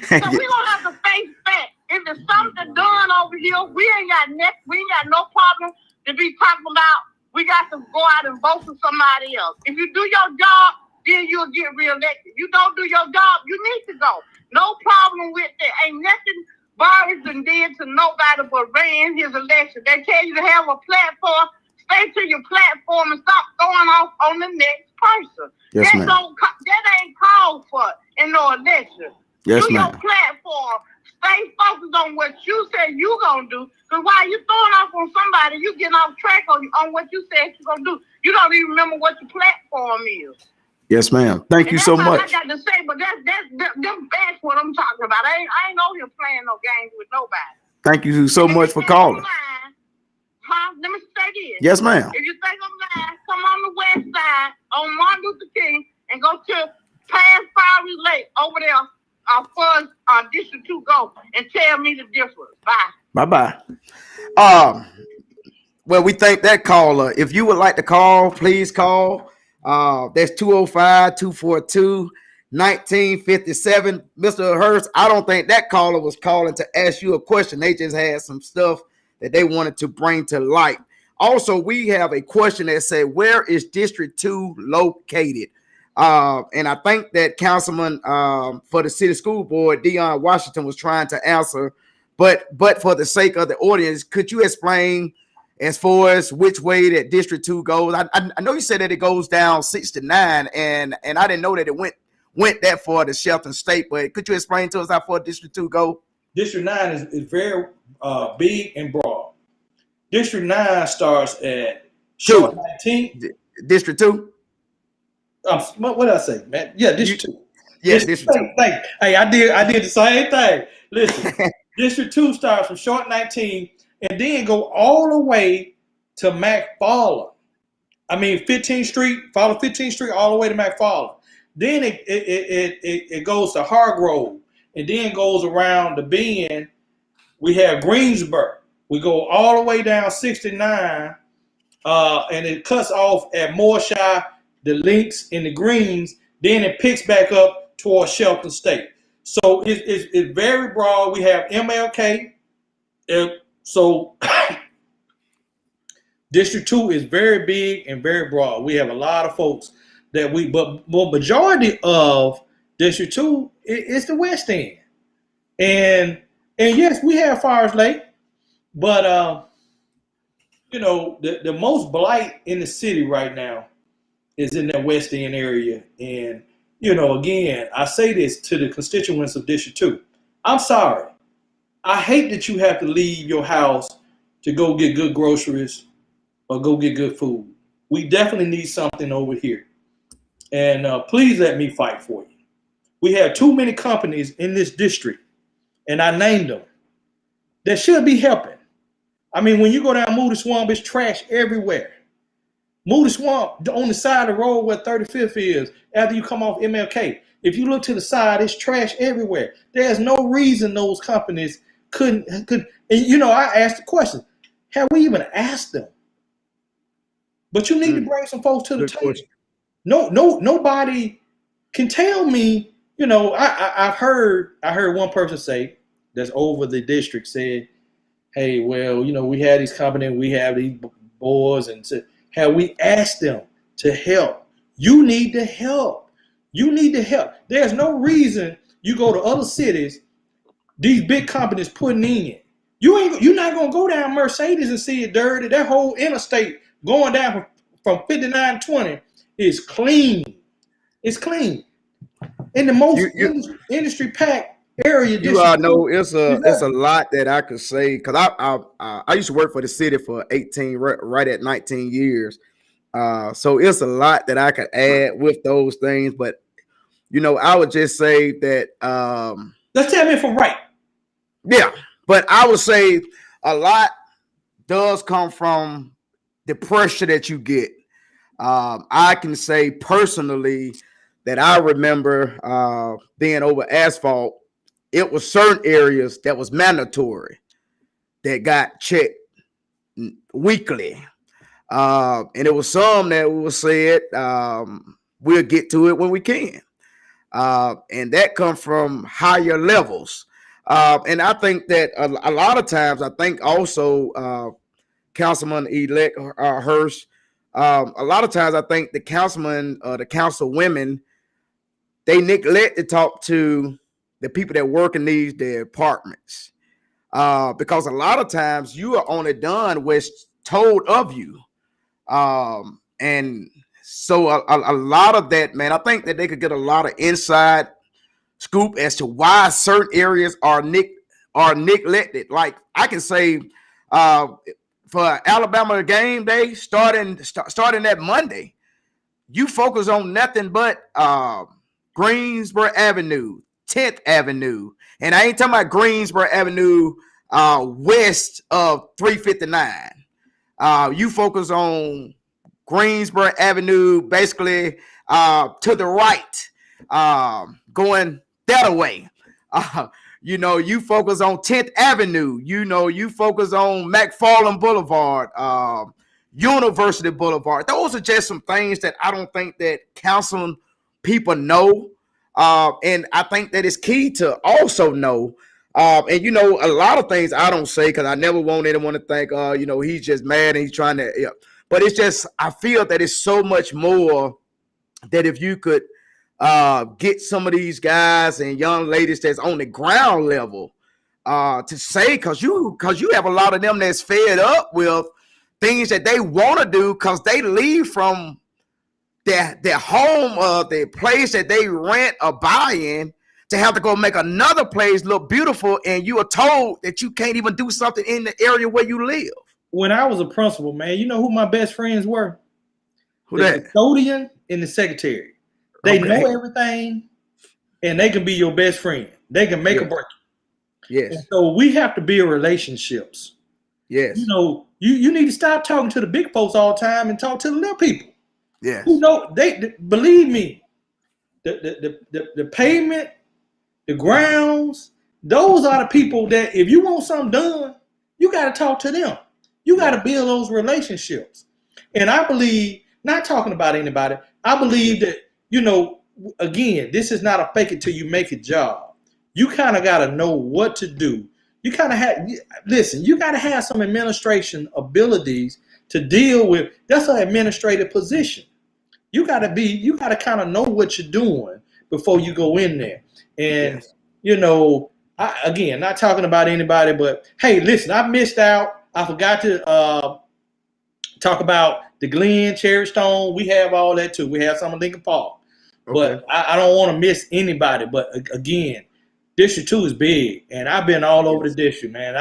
So we gonna have to face facts. If there's something done over here, we ain't got no problem to be talking about. We got to go out and vote for somebody else. If you do your job, then you'll get reelected. You don't do your job, you need to go. No problem with that. Ain't nothing Boris did to nobody but ran his election. They tell you to have a platform. Stay to your platform and stop going off on the next person. Yes, that ain't called for in no election. Yes, do ma'am. your platform. stay focused on what you said you gonna do. Because while you throwing off on somebody, you getting off track on what you said you gonna do. You don't even remember what your platform is. Yes, ma'am. Thank you so much. That's all I got to say, but that's what I'm talking about. I ain't on here playing no games with nobody. Thank you so much for calling. Let me say this. Yes, ma'am. If you think I'm lying, come on the west side on Martin Luther King and go to past Fiery Lake over there for District 2 go and tell me the difference. Bye. Bye-bye. Well, we thank that caller. If you would like to call, please call. That's 205-242-1957. Mr. Hurst, I don't think that caller was calling to ask you a question. They just had some stuff that they wanted to bring to light. Also, we have a question that said, where is District 2 located? And I think that Councilman for the City School Board, Dion Washington, was trying to answer, but for the sake of the audience, could you explain as far as which way that District 2 goes? I know you said that it goes down 69, and I didn't know that it went that far to Shelton State, but could you explain to us how far District 2 go? District 9 is very big and broad. District 9 starts at Short 19. District 2? What did I say, man? Yeah, District 2. Yeah, District 2. Hey, I did the same thing. Listen, District 2 starts from Short 19 and then go all the way to McFarland. 15th Street, follow 15th Street all the way to McFarland. Then it goes to Hargrove and then goes around the bend. We have Greensboro. We go all the way down 69 and it cuts off at Moorshire, the Links, and the Greens. Then it picks back up towards Shelton State. So it's very broad. We have MLK. So District 2 is very big and very broad. We have a lot of folks that but majority of District 2 is the West End. And yes, we have Forest Lake, but the most blight in the city right now is in that West End area. And again, I say this to the constituents of District 2. I'm sorry. I hate that you have to leave your house to go get good groceries or go get good food. We definitely need something over here. And please let me fight for you. We have too many companies in this district, and I named them, that should be helping. When you go down Moody Swamp, it's trash everywhere. Moody Swamp, on the side of the road where 35th is, after you come off MLK, if you look to the side, it's trash everywhere. There's no reason those companies couldn't. And I asked the question, have we even asked them? But you need to bring some folks to the table. Nobody can tell me. I heard one person say that's over the district said, "Hey, well, we have these companies, we have these boards, and have we asked them to help? You need to help. You need to help. There's no reason you go to other cities, these big companies putting in. You're not gonna go down Mercedes and see it dirty. That whole interstate going down from 59-20 is clean. It's clean. In the most industry packed area. You all know it's a lot that I could say, because I used to work for the city for 18, right at 19 years. So it's a lot that I could add with those things, but I would just say that let's tell me if I'm right. Yeah, but I would say a lot does come from the pressure that you get. I can say personally that I remember being over asphalt. It was certain areas that was mandatory that got checked weekly. And it was some that was said, we'll get to it when we can. And that comes from higher levels. And I think that a lot of times, I think also Councilman-elect Hurst, a lot of times I think the councilman, the council women, they neglect to talk to the people that work in these departments. Because a lot of times you are only done what's told of you. And so a lot of that, man, I think that they could get a lot of inside scoop as to why certain areas are are neglected. Like I can say, for Alabama game day starting that Monday, you focus on nothing but Greensboro Avenue, 10th Avenue, and I ain't talking about Greensboro Avenue west of 359. You focus on Greensboro Avenue, basically to the right, going that way. You focus on 10th Avenue. You focus on McFarland Boulevard, University Boulevard. Those are just some things that I don't think that council people know. And I think that it's key to also know. And, a lot of things I don't say because I never want anyone to think, he's just mad and he's trying to. Yeah. But it's just, I feel that it's so much more that if you could get some of these guys and young ladies that's on the ground level to say, because you have a lot of them that's fed up with things that they want to do because they leave from their home or their place that they rent or buy in to have to go make another place look beautiful, and you are told that you can't even do something in the area where you live. When I was a principal, man, you know who my best friends were? Who the that? custodian and the secretary. They know everything, and they can be your best friend. They can make or break you. Yes. And so we have to build relationships. Yes. You need to stop talking to the big folks all the time and talk to the little people. Yes. Who know they believe me. The pavement, the grounds, those are the people that if you want something done, you got to talk to them. You got to build those relationships. And I believe, not talking about anybody, I believe that, again, this is not a fake it till you make it job. You kind of got to know what to do. You kind of you got to have some administration abilities to deal with. That's an administrative position. You got to kind of know what you're doing before you go in there. And, again, not talking about anybody, but hey, listen, I missed out. I forgot to talk about the Glen, Cherry Stone. We have all that too. We have some in Lincoln Park. Okay. But I don't want to miss anybody. But again, District 2 is big, and I've been all over the district, man.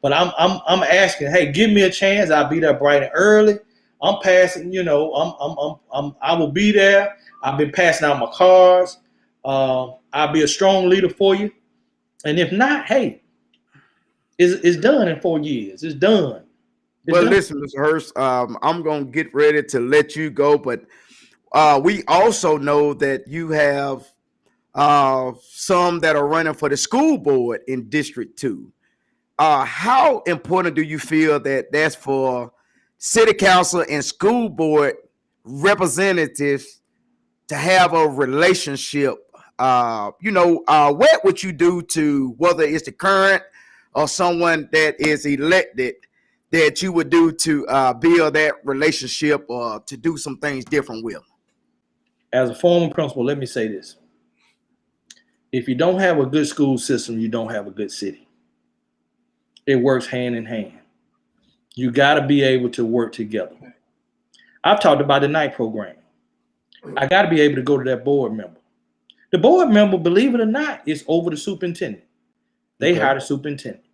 But I'm asking, hey, give me a chance. I'll be there bright and early. I'm passing, I will be there. I've been passing out my cards. I'll be a strong leader for you. And if not, hey, it's done in 4 years. It's done. Listen, Mr. Hurst, I'm going to get ready to let you go, but we also know that you have some that are running for the school board in District 2. How important do you feel that that's for city council and school board representatives to have a relationship? What would you do to, whether it's the current or someone that is elected, that you would do to build that relationship or to do some things different with? As a former principal, let me say this. If you don't have a good school system, you don't have a good city. It works hand in hand. You got to be able to work together. I've talked about the night program. I got to be able to go to that board member. The board member, believe it or not, is over the superintendent. They hire the superintendent.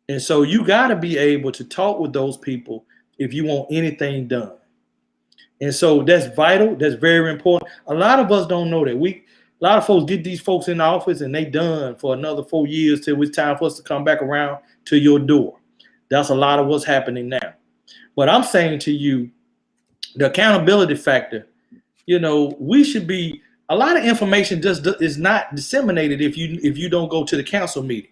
And so you got to be able to talk with those people if you want anything done. And so that's vital. That's very important. A lot of us don't know that. A lot of folks get these folks in the office and they done for another 4 years till it's time for us to come back around to your door. That's a lot of what's happening now. But I'm saying to you, the accountability factor, we should be, a lot of information just is not disseminated if you don't go to the council meeting.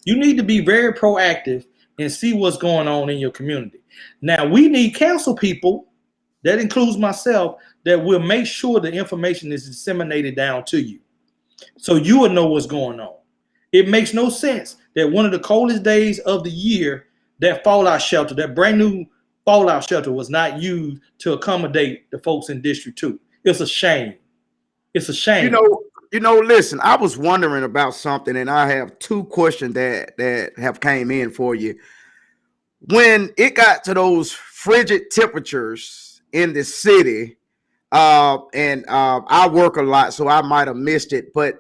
You need to be very proactive and see what's going on in your community. Now, we need council people, that includes myself, that will make sure the information is disseminated down to you so you will know what's going on. It makes no sense that one of the coldest days of the year, that fallout shelter, that brand new fallout shelter was not used to accommodate the folks in District 2. It's a shame. It's a shame. Listen, I was wondering about something, and I have two questions that have came in for you. When it got to those frigid temperatures in the city, and I work a lot, so I might have missed it, but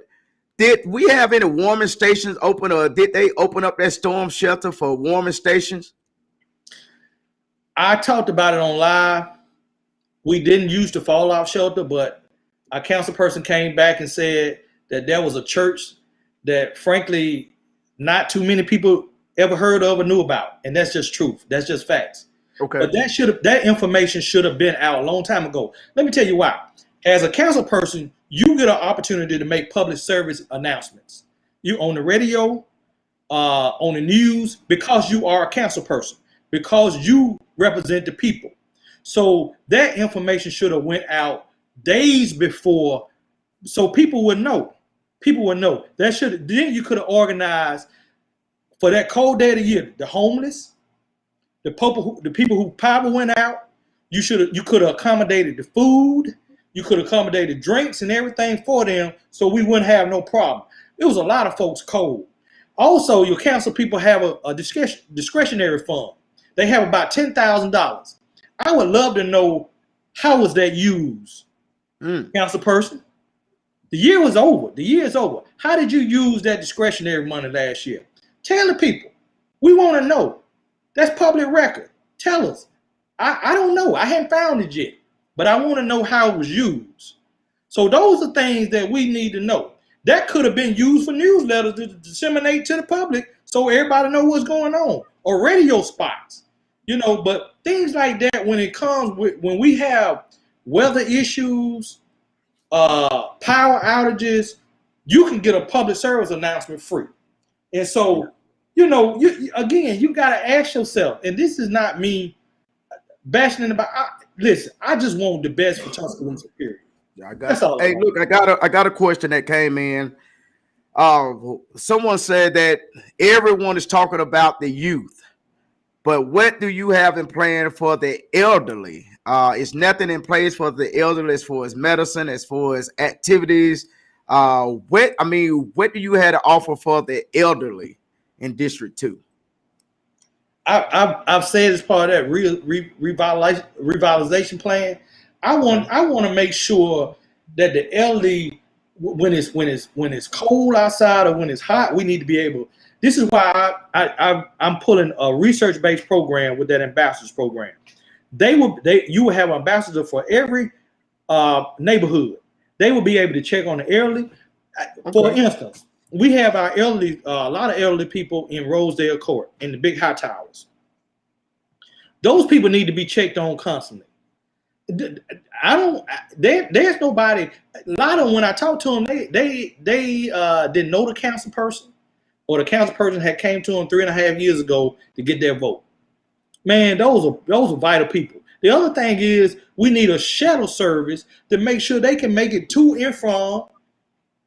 Did we have any warming stations open, or did they open up that storm shelter for warming stations? I talked about it on live. We didn't use the fallout shelter, but a council person came back and said that there was a church that, frankly, not too many people ever heard of or knew about, and that's just truth. That's just facts. Okay. But that information should have been out a long time ago. Let me tell you why. As a council person, you get an opportunity to make public service announcements. You on the radio, on the news, because you are a council person, because you represent the people. So that information should have went out days before, so people would know. People would know. Then you could have organized for that cold day of the year, the homeless, the people who power went out. You could have accommodated the food. You could have accommodated drinks and everything for them, so we wouldn't have no problem. It was a lot of folks cold. Also, your council people have a discretionary fund. They have about $10,000. I would love to know, how was that used, council person? The year was over. The year is over. How did you use that discretionary money last year? Tell the people. We want to know. That's public record. Tell us. I don't know. I haven't found it yet, but I want to know how it was used. So those are things that we need to know. That could have been used for newsletters to disseminate to the public so everybody know what's going on, or radio spots. But things like that, when we have weather issues, power outages, you can get a public service announcement free. And so, you got to ask yourself, and this is not me bashing about. Listen, I just want the best for Tuscaloosa, period. That's all. Hey, look, I got a question that came in. Someone said that everyone is talking about the youth, but what do you have in plan for the elderly? Is nothing in place for the elderly as far as medicine, as far as activities? What do you have to offer for the elderly in District 2? I've said as part of that revitalization plan, I want to make sure that the elderly, when it's cold outside or when it's hot, we need to be able. This is why I'm pulling a research-based program with that ambassadors program. You will have an ambassador for every neighborhood. They will be able to check on the elderly. Okay. For instance, we have our elderly, a lot of elderly people in Rosedale Court in the big high towers. Those people need to be checked on constantly. There's nobody. A lot of them, when I talk to them, they didn't know the council person, or the council person had came to them 3.5 years ago to get their vote. Man, those are vital people. The other thing is, we need a shuttle service to make sure they can make it to and from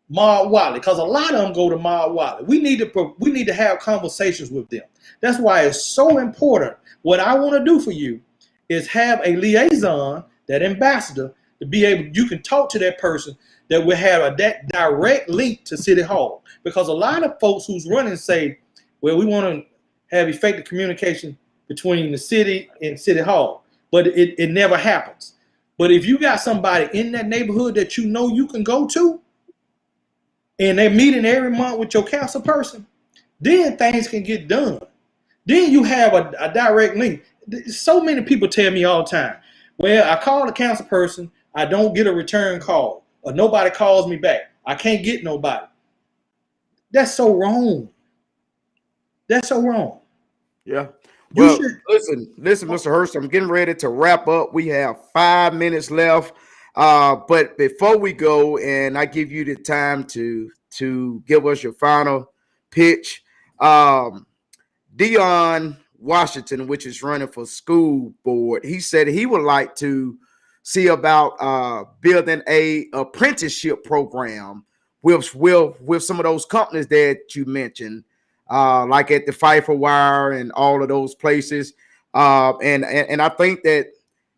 Maud Wiley, because a lot of them go to Maud Wiley. We need to have conversations with them. That's why it's so important. What I want to do for you is have a liaison, that ambassador, to be able, you can talk to that person that will have that direct link to City Hall. Because a lot of folks who's running say, well, we want to have effective communication between the city and City Hall, but it never happens. But if you got somebody in that neighborhood that you can go to, and they're meeting every month with your council person, then things can get done. Then you have a direct link. So many people tell me all the time, well, I call the council person, I don't get a return call, or nobody calls me back. I can't get nobody. That's so wrong. That's so wrong. Yeah. Well, listen, Mr. Hurst, I'm getting ready to wrap up. We have 5 minutes left. But before we go, and I give you the time to give us your final pitch, Dion Washington, which is running for school board, he said he would like to see about building a apprenticeship program with some of those companies that you mentioned, like at the Pfeiffer Wire and all of those places. And I think that,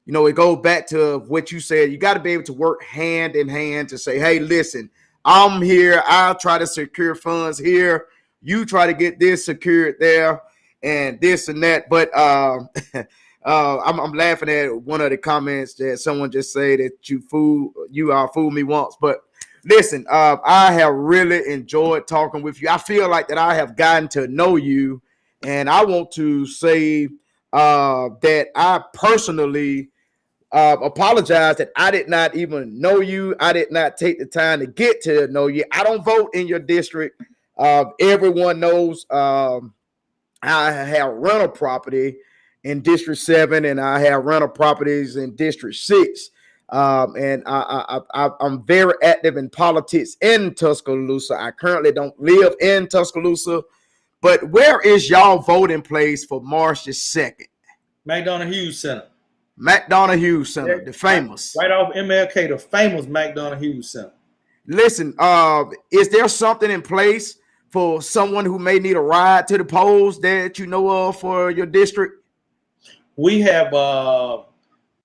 it goes back to what you said. You got to be able to work hand in hand to say, hey, listen, I'm here. I'll try to secure funds here. You try to get this secured there and this and that. But I'm laughing at one of the comments that someone just said that you fooled me once. But Listen, I have really enjoyed talking with you. I feel like that I have gotten to know you, and I want to say that I personally apologize that I did not even know you. I did not take the time to get to know you. I don't vote in your district. Everyone knows I have rental property in District 7, and I have rental properties in District 6. And I'm very active in politics in Tuscaloosa. I currently don't live in Tuscaloosa, but where is y'all voting place for March the 2nd? McDonough Hughes Center. McDonough Hughes Center, the famous. Right off MLK, the famous McDonough Hughes Center. Listen, is there something in place for someone who may need a ride to the polls that you know of for your district? We have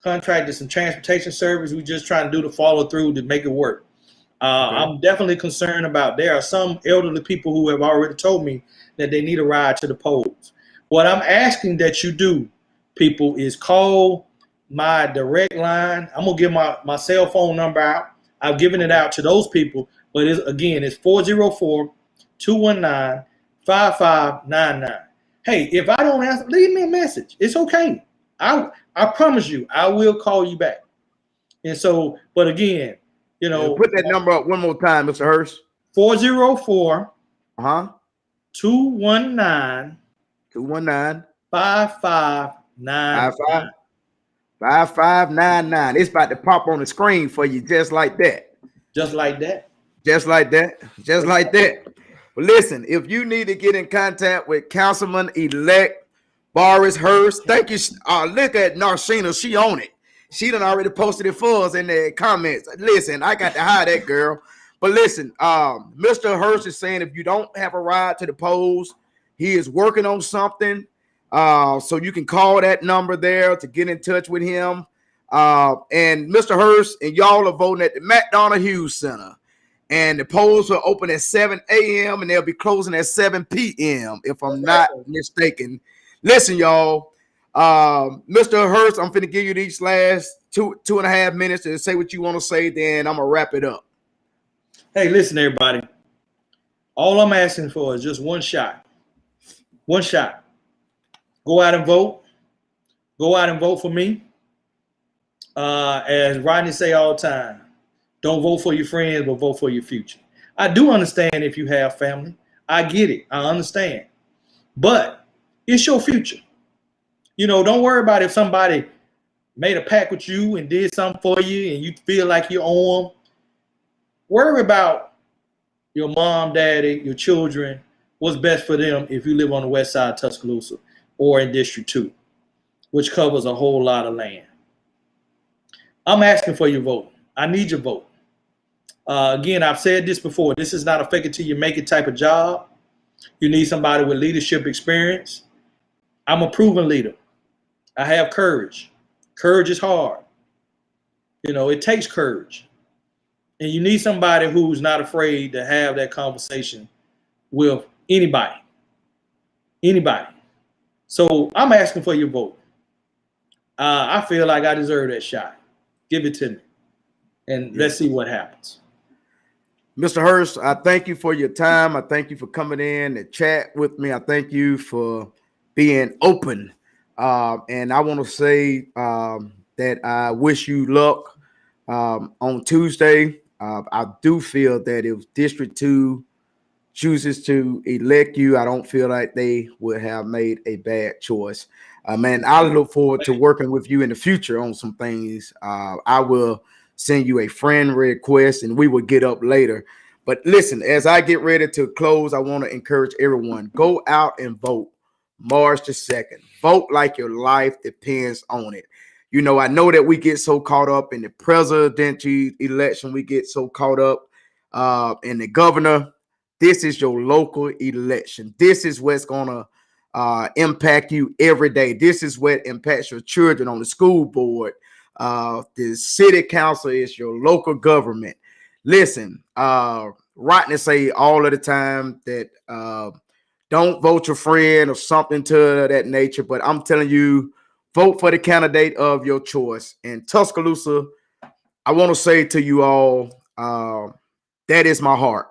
contracted some transportation service. We just trying to do the follow through to make it work. Okay. I'm definitely concerned about, there are some elderly people who have already told me that they need a ride to the polls. What I'm asking that you do, people, is call my direct line. I'm gonna give my cell phone number out. I've given it out to those people, but it's 404-219-5599. Hey, if I don't answer, leave me a message. It's okay. I promise you, I will call you back. And so, but again, you know, put that number up one more time, Mr. Hurst. 404 219 5599. 5599. It's about to pop on the screen for you, just like that. Just like that. Just like that. Just like that. Well, listen, if you need to get in contact with Councilman-elect Boris Hurst, thank you. Look at Narcina. She on it. She done already posted it for us in the comments. Listen, I got to hire that girl. But listen, Mr. Hurst is saying if you don't have a ride to the polls, he is working on something. So you can call that number there to get in touch with him. And Mr. Hurst and y'all are voting at the McDonough Hughes Center. And the polls are open at 7 a.m. and they'll be closing at 7 p.m. if I'm not mistaken. Listen, y'all. Mr. Hurst, I'm finna give you these last two and a half minutes to say what you want to say, then I'm gonna wrap it up. Hey, listen, everybody. All I'm asking for is just one shot. One shot. Go out and vote. Go out and vote for me. As Rodney say all the time, don't vote for your friends, but vote for your future. I do understand if you have family. I get it. I understand. But it's your future. You know, don't worry about if somebody made a pact with you and did something for you and you feel like you owe them. Worry about your mom, daddy, your children, what's best for them if you live on the west side of Tuscaloosa or in District 2, which covers a whole lot of land. I'm asking for your vote. I need your vote. Again, I've said this before. This is not a fake it till you make it type of job. You need somebody with leadership experience. I'm a proven leader. I have courage. Courage is hard. You know, it takes courage. And you need somebody who's not afraid to have that conversation with anybody. Anybody. So I'm asking for your vote. I feel like I deserve that shot. Give it to me. And let's see what happens. Mr. Hurst, I thank you for your time. I thank you for coming in and chat with me. I thank you for being open. And I want to say that I wish you luck on Tuesday. I do feel that if District 2 chooses to elect you, I don't feel like they would have made a bad choice. Man, I look forward to working with you in the future on some things. I will send you a friend request and we will get up later. But listen, as I get ready to close, I want to encourage everyone, go out and vote March the 2nd. Vote like your life depends on it. You know, I know that we get so caught up in the presidential election. We get so caught up in the governor. This is your local election. This is what's going to impact you every day. This is what impacts your children on the school board. The city council is your local government. Listen, Rodney say all of the time that don't vote your friend or something to that nature. But I'm telling you, vote for the candidate of your choice. And Tuscaloosa, I want to say to you all, That is my heart.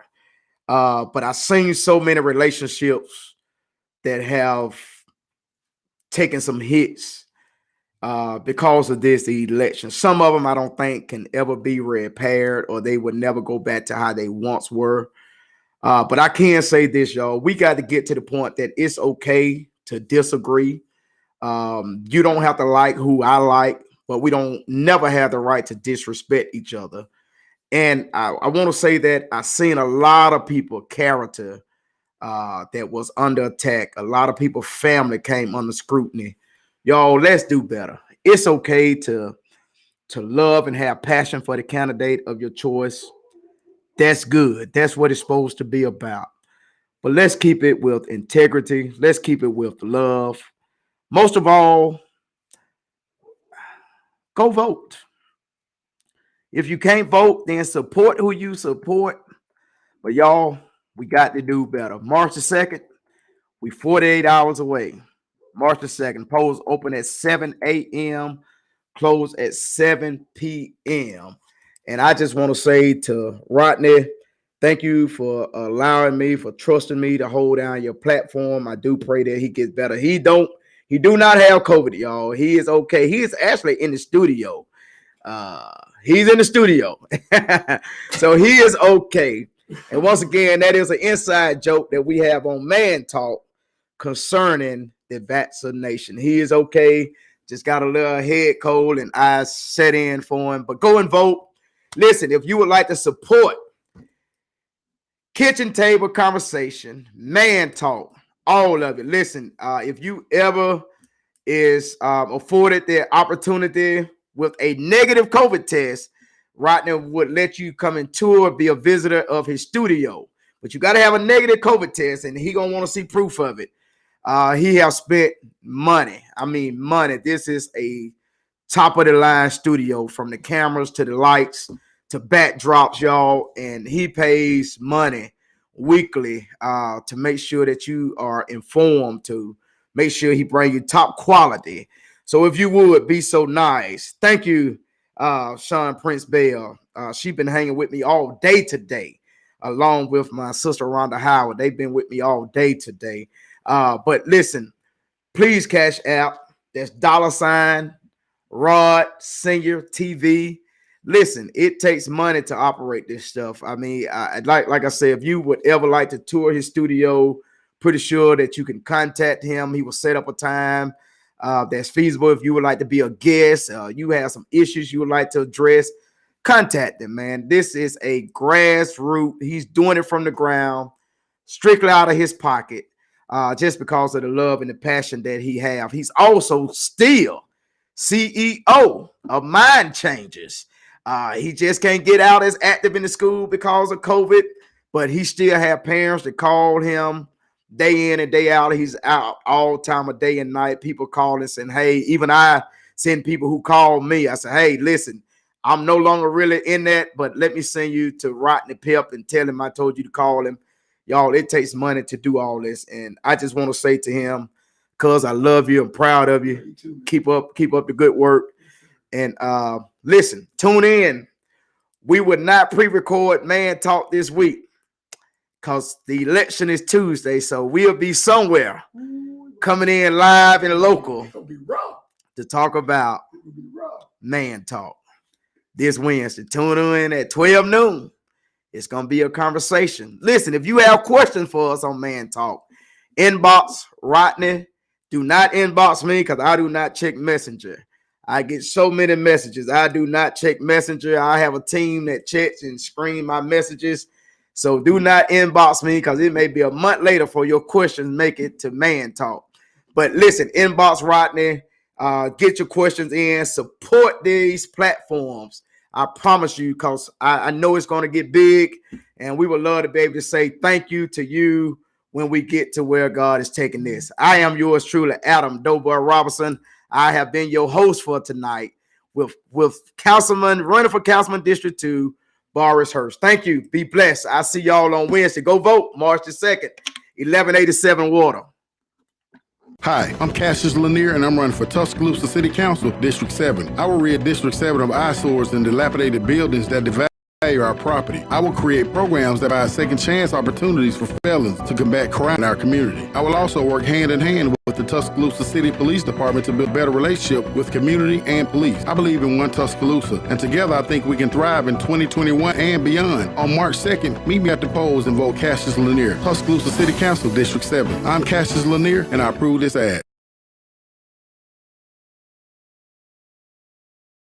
But I've seen so many relationships that have taken some hits because of this election. Some of them I don't think can ever be repaired, or they would never go back to how they once were. But I can say this, y'all. We got to get to the point that it's okay to disagree. You don't have to like who I like, but we don't never have the right to disrespect each other. And I want to say that I've seen a lot of people character that was under attack. A lot of people family came under scrutiny. Y'all, let's do better. It's okay to love and have passion for the candidate of your choice. That's good. That's what it's supposed to be about. But let's keep it with integrity. Let's keep it with love. Most of all, go vote. If you can't vote, then support who you support. But y'all, we got to do better. March the 2nd, we 48 hours away. March the 2nd, polls open at 7 a.m., close at 7 p.m. And I just want to say to Rodney, thank you for allowing me, for trusting me to hold down your platform. I do pray that he gets better. He do not have COVID, y'all. He is okay. He is actually in the studio. He's in the studio. So he is okay. And once again, that is an inside joke that we have on Man Talk concerning the vaccination. He is okay. Just got a little head cold and eyes set in for him. But go and vote. Listen, if you would like to support Kitchen Table Conversation, Man Talk, all of it. Listen, if you ever is afforded the opportunity with a negative COVID test, Rodney would let you come and tour, be a visitor of his studio. But you got to have a negative COVID test, and he going to want to see proof of it. He have spent money. I mean, money. This is a top-of-the-line studio, from the cameras to the lights to backdrops, y'all. And he pays money weekly to make sure that you are informed, to make sure he bring you top quality. So if you would be so nice. Thank you, Sean Prince Bell. She been hanging with me all day today, along with my sister Rhonda Howard. They've been with me all day today. But listen, please cash app. That's $ Rod Senior TV. Listen, it takes money to operate this stuff. I mean, like I said, if you would ever like to tour his studio, pretty sure that you can contact him. He will set up a time that's feasible. If you would like to be a guest, you have some issues you would like to address, contact him, man. This is a grassroots. He's doing it from the ground, strictly out of his pocket, just because of the love and the passion that he have. He's also still CEO of Mind Changers. He just can't get out as active in the school because of COVID, but he still have parents that call him day in and day out. He's out all time of day and night. People calling saying, hey, even I send people who call me. I say, hey, listen, I'm no longer really in that, but let me send you to Rodney Pep and tell him I told you to call him. Y'all, it takes money to do all this. And I just want to say to him, cuz I love you, I'm proud of you. Keep up the good work. And listen, tune in. We would not pre-record Man Talk this week because the election is Tuesday, so we'll be somewhere coming in live and local to talk about Man Talk this Wednesday. Tune in at 12 noon. It's going to be a conversation. Listen, if you have questions for us on Man Talk, inbox Rodney. Do not inbox me because I do not check Messenger. I get so many messages. I do not check Messenger. I have a team that checks and screens my messages. So do not inbox me because it may be a month later for your questions make it to Man Talk. But listen, inbox Rodney. Get your questions in. Support these platforms. I promise you, because I know it's going to get big. And we would love to be able to say thank you to you when we get to where God is taking this. I am yours truly, Adam Doughboy Robinson. I have been your host for tonight with running for Councilman District 2, Boris Hurst. Thank you. Be blessed. I'll see y'all on Wednesday. Go vote March the 2nd, 1187 Water. Hi, I'm Cassius Lanier, and I'm running for Tuscaloosa City Council, District 7. I will rid District 7 of eyesores and dilapidated buildings that devalue devalue our property. I will create programs that provide second chance opportunities for felons to combat crime in our community. I will also work hand in hand with the Tuscaloosa City Police Department to build a better relationship with community and police. I believe in one Tuscaloosa, and together I think we can thrive in 2021 and beyond. On March 2nd, meet me at the polls and vote Cassius Lanier, Tuscaloosa City Council, District 7. I'm Cassius Lanier, and I approve this ad.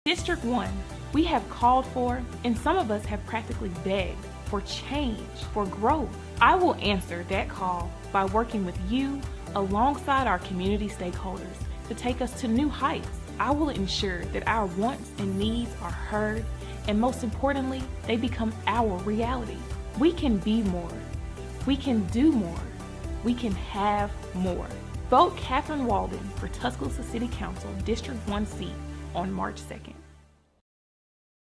District 1, we have called for, and some of us have practically begged, for change, for growth. I will answer that call by working with you alongside our community stakeholders to take us to new heights. I will ensure that our wants and needs are heard, and most importantly, they become our reality. We can be more. We can do more. We can have more. Vote Catherine Walden for Tuscaloosa City Council District 1 seat on March 2nd.